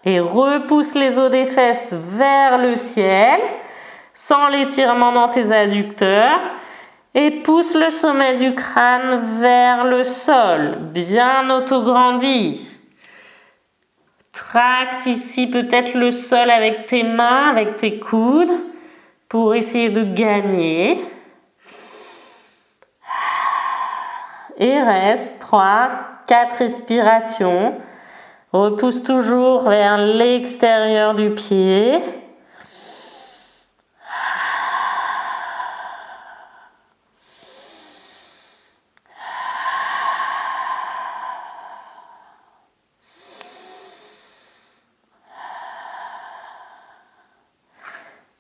Et repousse les os des fesses vers le ciel, sans l'étirement dans tes adducteurs. Et pousse le sommet du crâne vers le sol, bien autograndi. Tracte ici peut-être le sol avec tes mains, avec tes coudes, pour essayer de gagner. Et reste 3, 4 respirations. Repousse toujours vers l'extérieur du pied.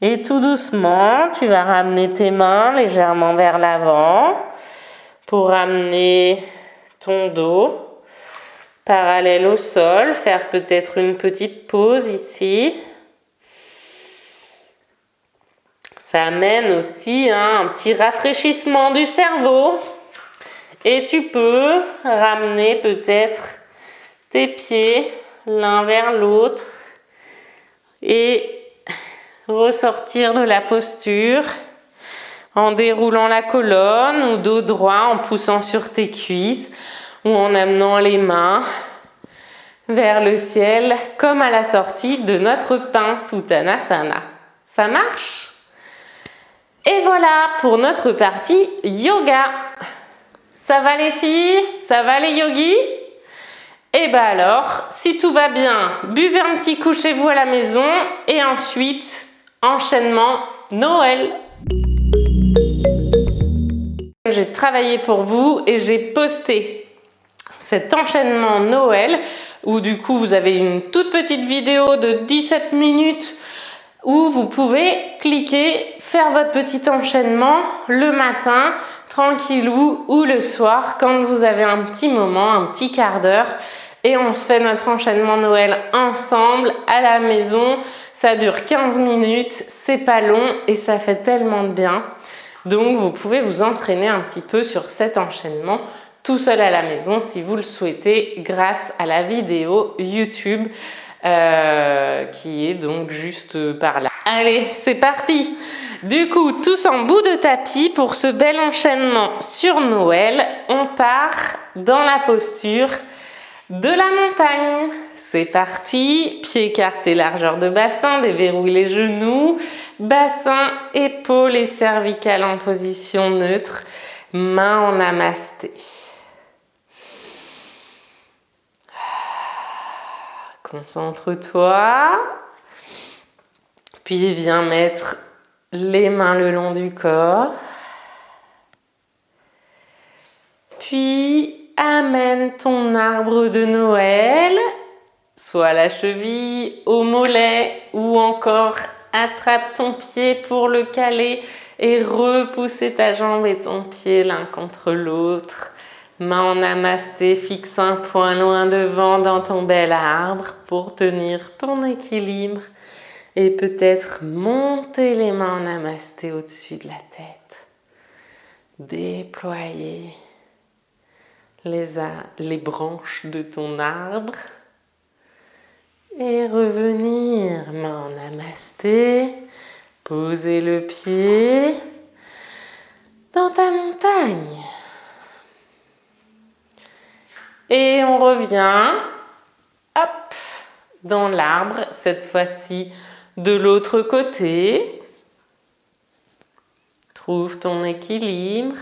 Et tout doucement, tu vas ramener tes mains légèrement vers l'avant pour ramener ton dos parallèle au sol, faire peut-être une petite pause ici. Ça amène aussi un petit rafraîchissement du cerveau. Et tu peux ramener peut-être tes pieds l'un vers l'autre et ressortir de la posture en déroulant la colonne ou dos droit, en poussant sur tes cuisses ou en amenant les mains vers le ciel comme à la sortie de notre pince Uttanasana. Ça marche? Et voilà pour notre partie yoga. Ça va les filles? Ça va les yogis? Et ben alors, si tout va bien, buvez un petit coup chez vous à la maison et ensuite, enchaînement Noël. J'ai travaillé pour vous et j'ai posté cet enchaînement Noël où du coup vous avez une toute petite vidéo de 17 minutes où vous pouvez cliquer, faire votre petit enchaînement le matin, tranquillou, ou le soir quand vous avez un petit moment, un petit quart d'heure. Et on se fait notre enchaînement Noël ensemble à la maison. Ça dure 15 minutes, c'est pas long et ça fait tellement de bien. Donc vous pouvez vous entraîner un petit peu sur cet enchaînement tout seul à la maison si vous le souhaitez grâce à la vidéo YouTube qui est donc juste par là. Allez, c'est parti! Du coup, tous en bout de tapis pour ce bel enchaînement sur Noël. On part dans la posture de la montagne. C'est parti, pieds écartés, largeur de bassin, déverrouille les genoux, bassin, épaules et cervicales en position neutre, main en namasté. Concentre-toi, puis viens mettre les mains le long du corps, puis amène ton arbre de Noël, soit à la cheville, au mollet ou encore attrape ton pied pour le caler et repousser ta jambe et ton pied l'un contre l'autre. Main en namasté, fixe un point loin devant dans ton bel arbre pour tenir ton équilibre et peut-être monter les mains en namasté au-dessus de la tête. Déployer les branches de ton arbre et revenir main en namasté, poser le pied dans ta montagne. Et on revient, hop, dans l'arbre, cette fois-ci de l'autre côté. Trouve ton équilibre.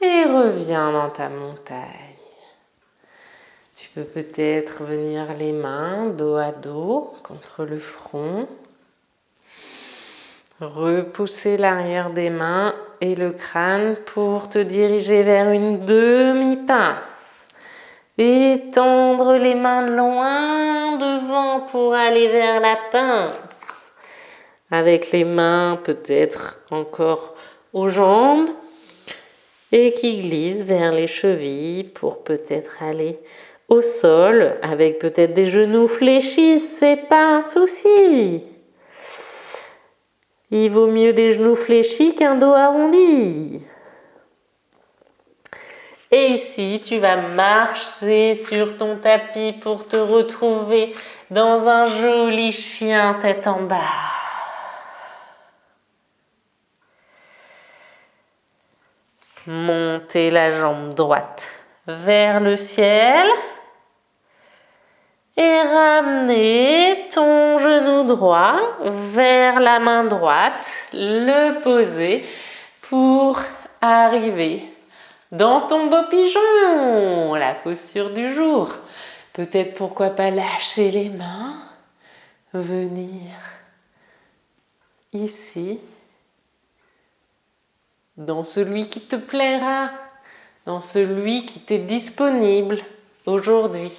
Et reviens dans ta montagne. Tu peux peut-être venir les mains dos à dos contre le front. Repousser l'arrière des mains et le crâne pour te diriger vers une demi-pince. Étendre les mains loin devant pour aller vers la pince. Avec les mains peut-être encore aux jambes. Et qui glisse vers les chevilles pour peut-être aller au sol avec peut-être des genoux fléchis, c'est pas un souci. Il vaut mieux des genoux fléchis qu'un dos arrondi. Et ici, tu vas marcher sur ton tapis pour te retrouver dans un joli chien tête en bas. Montez la jambe droite vers le ciel et ramenez ton genou droit vers la main droite, le poser pour arriver dans ton beau pigeon, la posture du jour. Peut-être pourquoi pas lâcher les mains, venir ici, dans celui qui te plaira, dans celui qui t'est disponible aujourd'hui.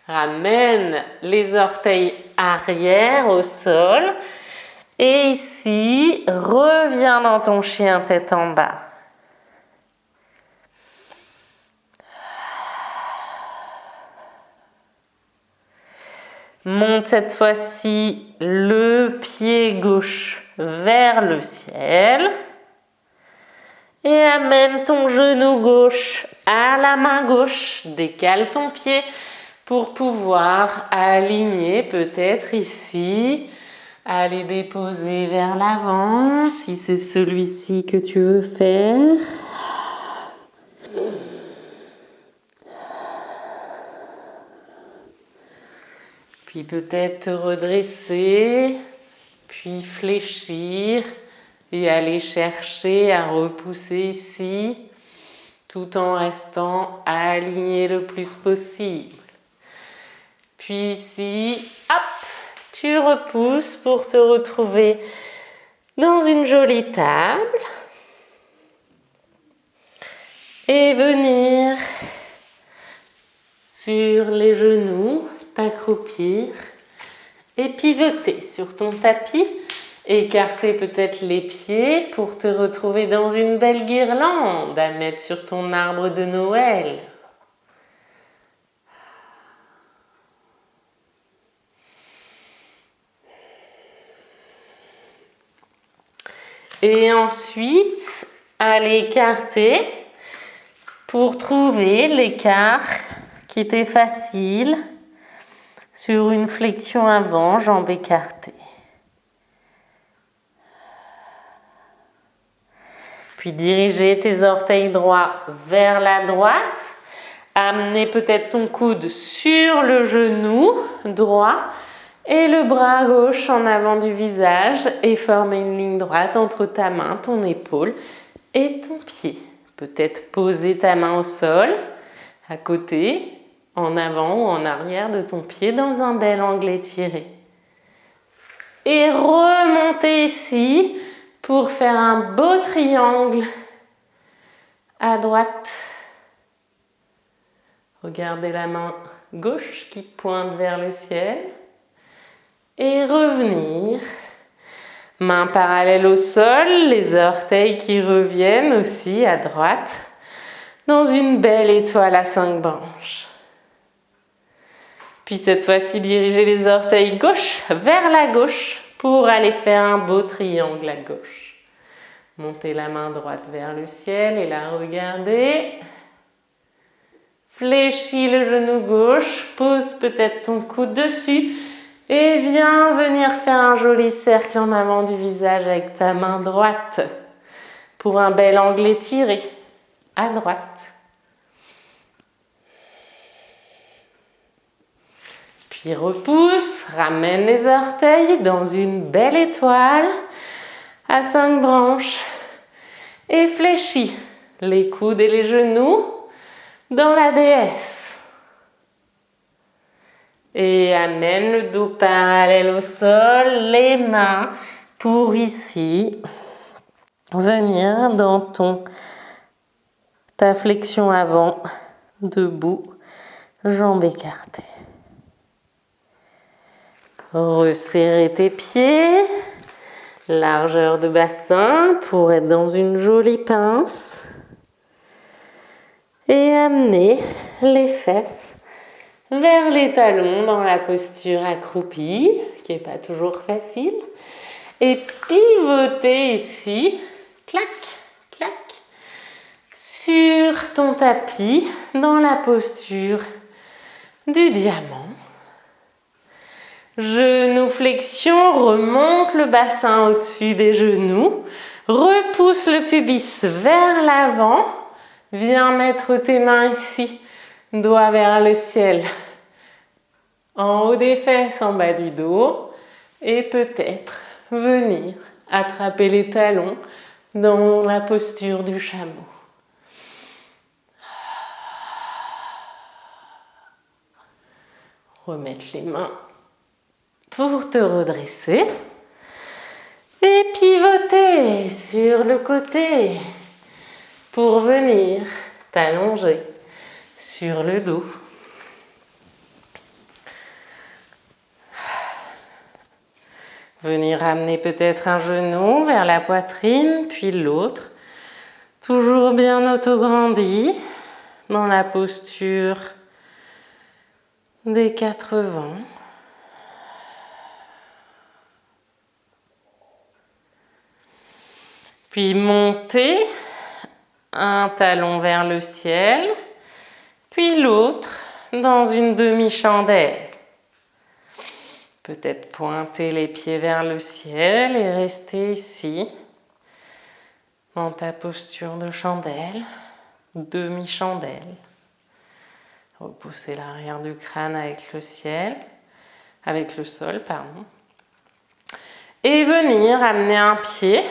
Ramène les orteils arrière au sol et ici, reviens dans ton chien tête en bas. Monte cette fois-ci le pied gauche vers le ciel et amène ton genou gauche à la main gauche. Décale ton pied pour pouvoir aligner peut-être ici, aller déposer vers l'avant si c'est celui-ci que tu veux faire. Puis peut-être te redresser, puis fléchir et aller chercher à repousser ici, tout en restant aligné le plus possible. Puis ici, hop, tu repousses pour te retrouver dans une jolie table et venir sur les genoux, t'accroupir et pivoter sur ton tapis. Écarter peut-être les pieds pour te retrouver dans une belle guirlande à mettre sur ton arbre de Noël. Et ensuite, à l'écarter pour trouver l'écart qui t'est facile sur une flexion avant, jambes écartées. Puis diriger tes orteils droits vers la droite. Amener peut-être ton coude sur le genou droit et le bras gauche en avant du visage et former une ligne droite entre ta main, ton épaule et ton pied. Peut-être poser ta main au sol, à côté, en avant ou en arrière de ton pied dans un bel angle étiré. Et remonter ici pour faire un beau triangle à droite. Regardez la main gauche qui pointe vers le ciel. Et revenir. Main parallèle au sol, les orteils qui reviennent aussi à droite. Dans une belle étoile à 5 branches. Puis cette fois-ci, dirigez les orteils gauche vers la gauche pour aller faire un beau triangle à gauche. Montez la main droite vers le ciel et la regardez. Fléchis le genou gauche, pose peut-être ton coude dessus et viens venir faire un joli cercle en avant du visage avec ta main droite pour un bel angle étiré à droite. Puis repousse, ramène les orteils dans une belle étoile à 5 branches et fléchis les coudes et les genoux dans la déesse. Et amène le dos parallèle au sol, les mains pour ici venir dans ta flexion avant, debout, jambes écartées. Resserrer tes pieds, largeur de bassin pour être dans une jolie pince. Et amener les fesses vers les talons dans la posture accroupie, qui n'est pas toujours facile. Et pivoter ici, clac, clac, sur ton tapis dans la posture du diamant. Genou flexion, remonte le bassin au-dessus des genoux, repousse le pubis vers l'avant, viens mettre tes mains ici, doigts vers le ciel, en haut des fesses, en bas du dos, et peut-être venir attraper les talons dans la posture du chameau. remettre les mains pour te redresser. Et pivoter sur le côté pour venir t'allonger sur le dos. Venir amener peut-être un genou vers la poitrine, puis l'autre. Toujours bien autograndi dans la posture des 4 vents. Puis monter, un talon vers le ciel, puis l'autre dans une demi-chandelle. Peut-être pointer les pieds vers le ciel et rester ici, dans ta posture de chandelle, demi-chandelle. Repousser l'arrière du crâne avec le sol, pardon. Et venir amener un pied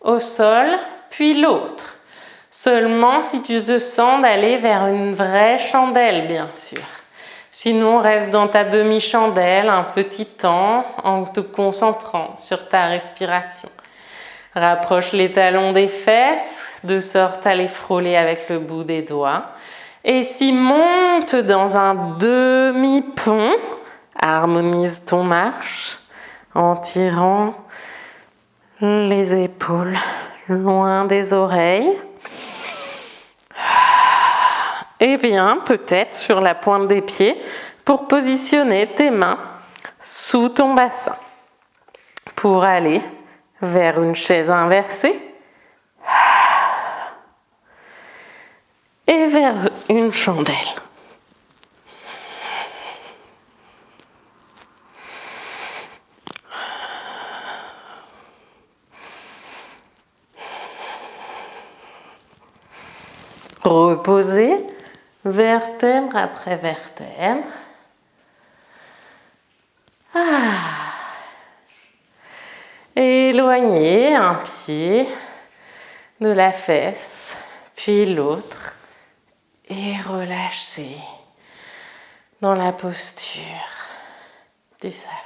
au sol, puis l'autre. Seulement si tu te sens d'aller vers une vraie chandelle, bien sûr. Sinon, reste dans ta demi-chandelle un petit temps en te concentrant sur ta respiration. Rapproche les talons des fesses de sorte à les frôler avec le bout des doigts. Et si monte dans un demi-pont, harmonise ton marche en tirant les épaules loin des oreilles. Et viens peut-être sur la pointe des pieds pour positionner tes mains sous ton bassin pour aller vers une chaise inversée et vers une chandelle. Reposer vertèbre après vertèbre. Éloigner un pied de la fesse, puis l'autre, et relâcher dans la posture du Savasana.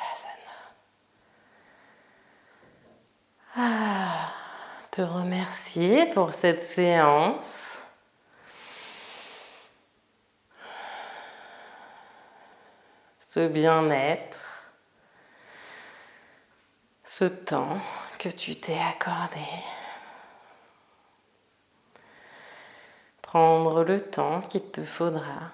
Te remercier pour cette séance. Ce bien-être, ce temps que tu t'es accordé. Prendre le temps qu'il te faudra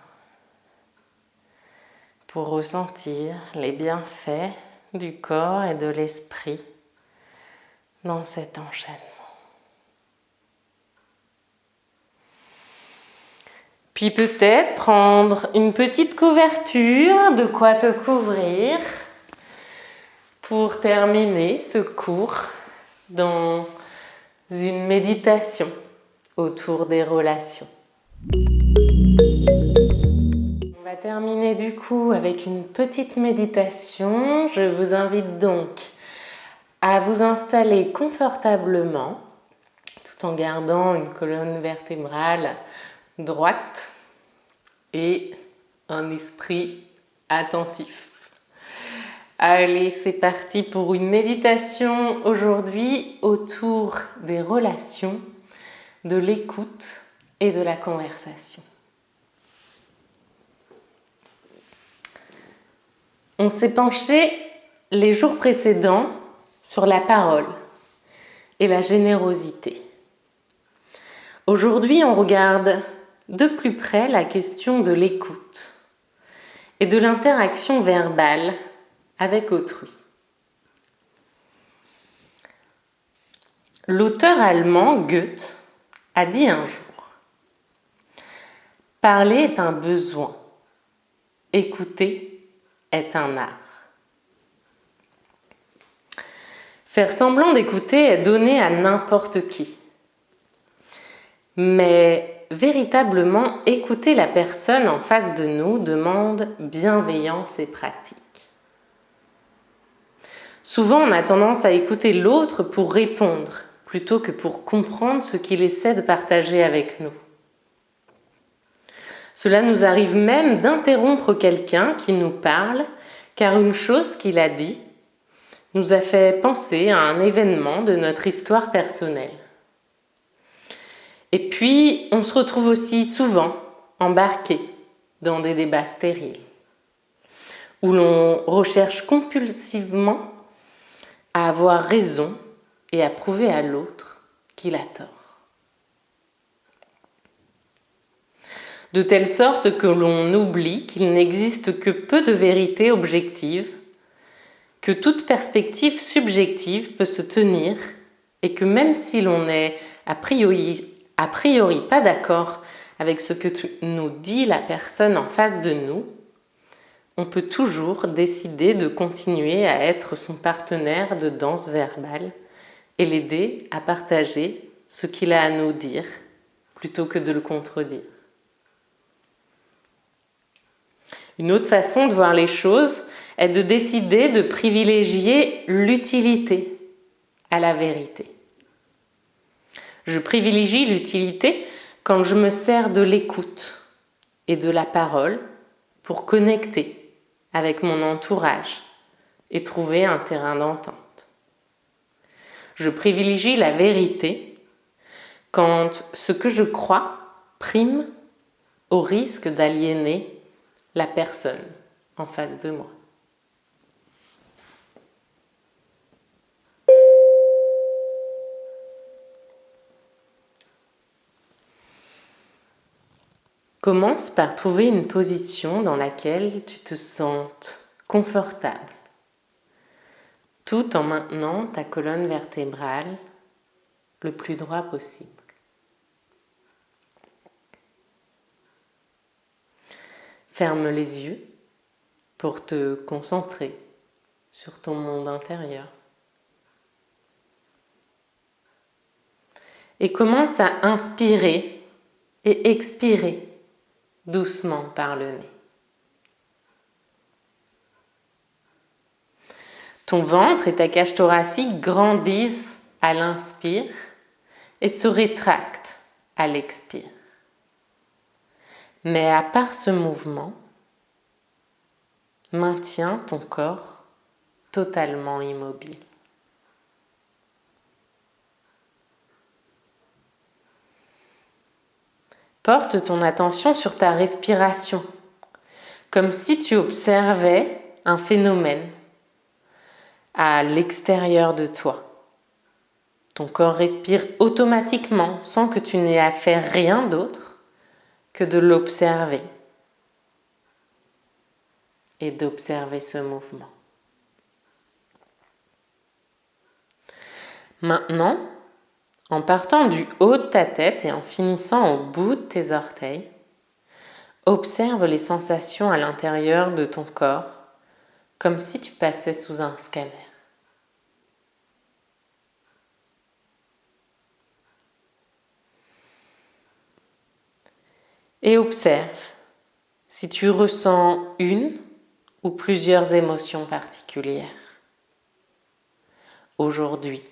pour ressentir les bienfaits du corps et de l'esprit dans cet enchaînement. Puis peut-être prendre une petite couverture, de quoi te couvrir pour terminer ce cours dans une méditation autour des relations. On va terminer du coup avec une petite méditation. Je vous invite donc à vous installer confortablement tout en gardant une colonne vertébrale droite et un esprit attentif. Allez, c'est parti pour une méditation aujourd'hui autour des relations, de l'écoute et de la conversation. On s'est penché les jours précédents sur la parole et la générosité. Aujourd'hui, on regarde de plus près la question de l'écoute et de l'interaction verbale avec autrui. L'auteur allemand Goethe a dit un jour : « Parler est un besoin, écouter est un art. » Faire semblant d'écouter est donné à n'importe qui. Mais véritablement écouter la personne en face de nous demande bienveillance et pratique. Souvent, on a tendance à écouter l'autre pour répondre, plutôt que pour comprendre ce qu'il essaie de partager avec nous. Cela nous arrive même d'interrompre quelqu'un qui nous parle, car une chose qu'il a dit nous a fait penser à un événement de notre histoire personnelle. Et puis, on se retrouve aussi souvent embarqué dans des débats stériles, où l'on recherche compulsivement à avoir raison et à prouver à l'autre qu'il a tort. De telle sorte que l'on oublie qu'il n'existe que peu de vérités objectives, que toute perspective subjective peut se tenir et que même si l'on n'est a priori pas d'accord avec ce que nous dit la personne en face de nous, on peut toujours décider de continuer à être son partenaire de danse verbale et l'aider à partager ce qu'il a à nous dire plutôt que de le contredire. Une autre façon de voir les choses est de décider de privilégier l'utilité à la vérité. Je privilégie l'utilité quand je me sers de l'écoute et de la parole pour connecter avec mon entourage et trouver un terrain d'entente. Je privilégie la vérité quand ce que je crois prime au risque d'aliéner la personne en face de moi. Commence par trouver une position dans laquelle tu te sentes confortable, tout en maintenant ta colonne vertébrale le plus droit possible. Ferme les yeux pour te concentrer sur ton monde intérieur. Et commence à inspirer et expirer doucement par le nez. Ton ventre et ta cage thoracique grandissent à l'inspire et se rétractent à l'expire. Mais à part ce mouvement, maintiens ton corps totalement immobile. Porte ton attention sur ta respiration, comme si tu observais un phénomène à l'extérieur de toi. Ton corps respire automatiquement sans que tu n'aies à faire rien d'autre que de l'observer et d'observer ce mouvement. Maintenant, en partant du haut de ta tête et en finissant au bout de tes orteils, observe les sensations à l'intérieur de ton corps comme si tu passais sous un scanner. Et observe si tu ressens une ou plusieurs émotions particulières aujourd'hui.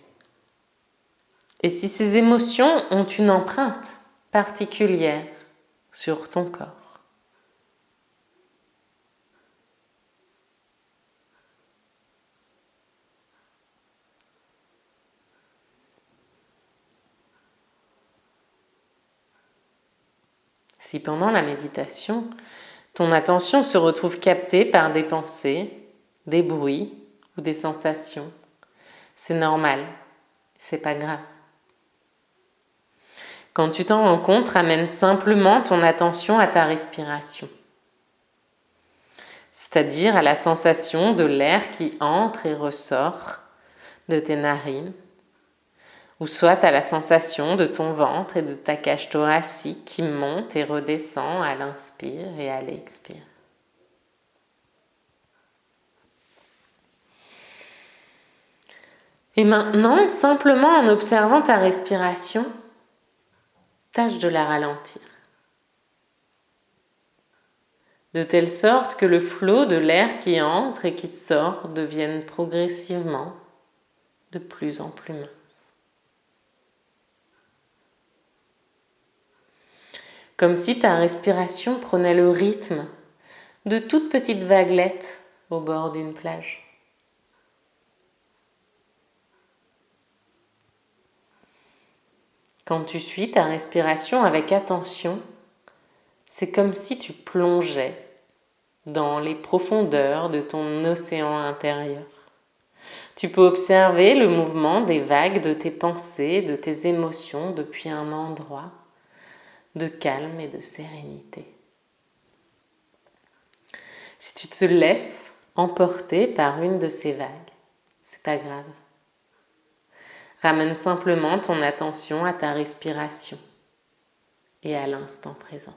Et si ces émotions ont une empreinte particulière sur ton corps. Si pendant la méditation, ton attention se retrouve captée par des pensées, des bruits ou des sensations, c'est normal, c'est pas grave. Quand tu t'en rends compte, ramène simplement ton attention à ta respiration, c'est-à-dire à la sensation de l'air qui entre et ressort de tes narines, ou soit à la sensation de ton ventre et de ta cage thoracique qui monte et redescend à l'inspire et à l'expire. Et maintenant, simplement en observant ta respiration, tâche de la ralentir. De telle sorte que le flot de l'air qui entre et qui sort devienne progressivement de plus en plus mince. comme si ta respiration prenait le rythme de toutes petites vaguelettes au bord d'une plage. Quand tu suis ta respiration avec attention, c'est comme si tu plongeais dans les profondeurs de ton océan intérieur. Tu peux observer le mouvement des vagues de tes pensées, de tes émotions depuis un endroit de calme et de sérénité. Si tu te laisses emporter par une de ces vagues, c'est pas grave. Ramène simplement ton attention à ta respiration et à l'instant présent.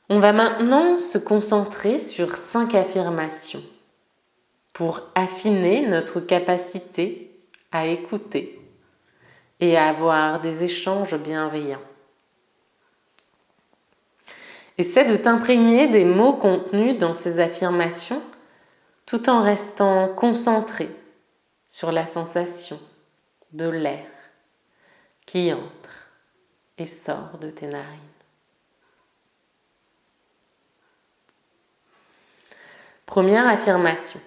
On va maintenant se concentrer sur 5 affirmations pour affiner notre capacité à écouter et à avoir des échanges bienveillants. Essaie de t'imprégner des mots contenus dans ces affirmations tout en restant concentré sur la sensation de l'air qui entre et sort de tes narines. Première affirmation.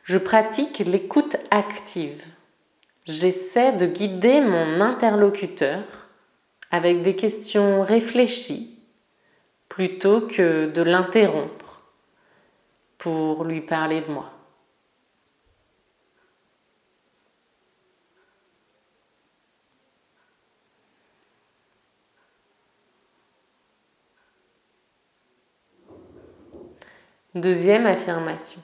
Je pratique l'écoute active. J'essaie de guider mon interlocuteur avec des questions réfléchies plutôt que de l'interrompre pour lui parler de moi. Deuxième affirmation.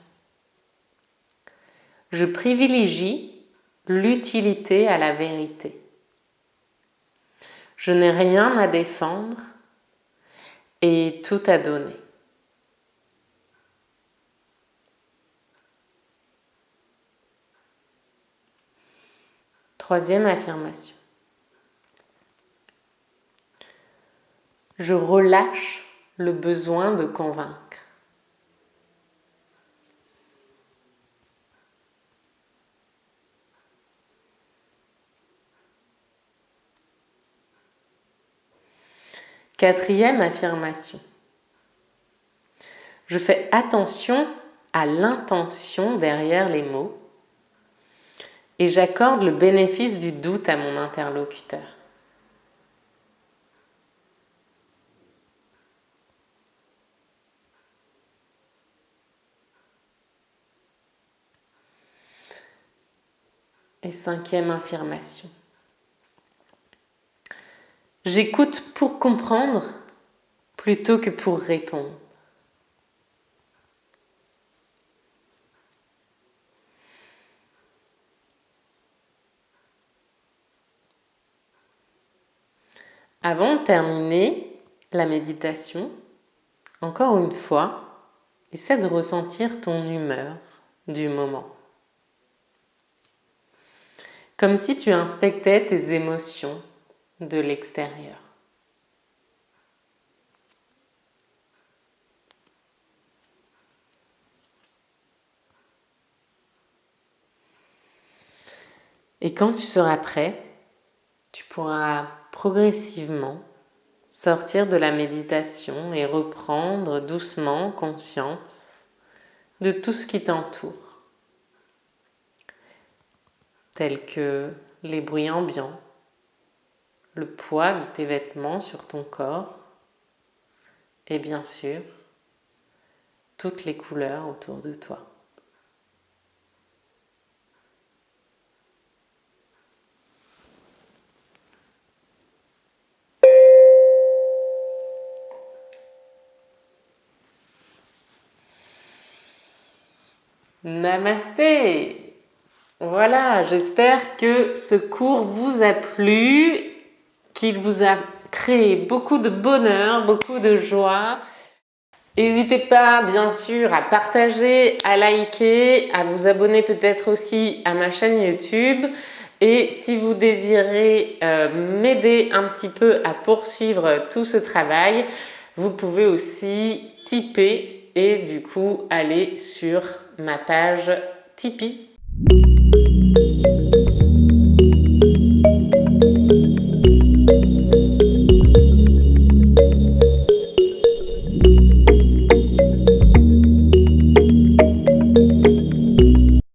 Je privilégie l'utilité à la vérité. Je n'ai rien à défendre et tout à donner. Troisième affirmation. Je relâche le besoin de convaincre. Quatrième affirmation. Je fais attention à l'intention derrière les mots et j'accorde le bénéfice du doute à mon interlocuteur. Et cinquième affirmation. J'écoute pour comprendre plutôt que pour répondre. Avant de terminer la méditation, encore une fois, essaie de ressentir ton humeur du moment. Comme si tu inspectais tes émotions de l'extérieur. Et quand tu seras prêt, tu pourras progressivement sortir de la méditation et reprendre doucement conscience de tout ce qui t'entoure, tel que les bruits ambiants, le poids de tes vêtements sur ton corps et bien sûr, toutes les couleurs autour de toi. Namasté! Voilà, j'espère que ce cours vous a plu, qu'il vous a créé beaucoup de bonheur, beaucoup de joie. N'hésitez pas, bien sûr, à partager, à liker, à vous abonner peut-être aussi à ma chaîne YouTube. Et si vous désirez m'aider un petit peu à poursuivre tout ce travail, vous pouvez aussi tiper et du coup aller sur ma page Tipeee.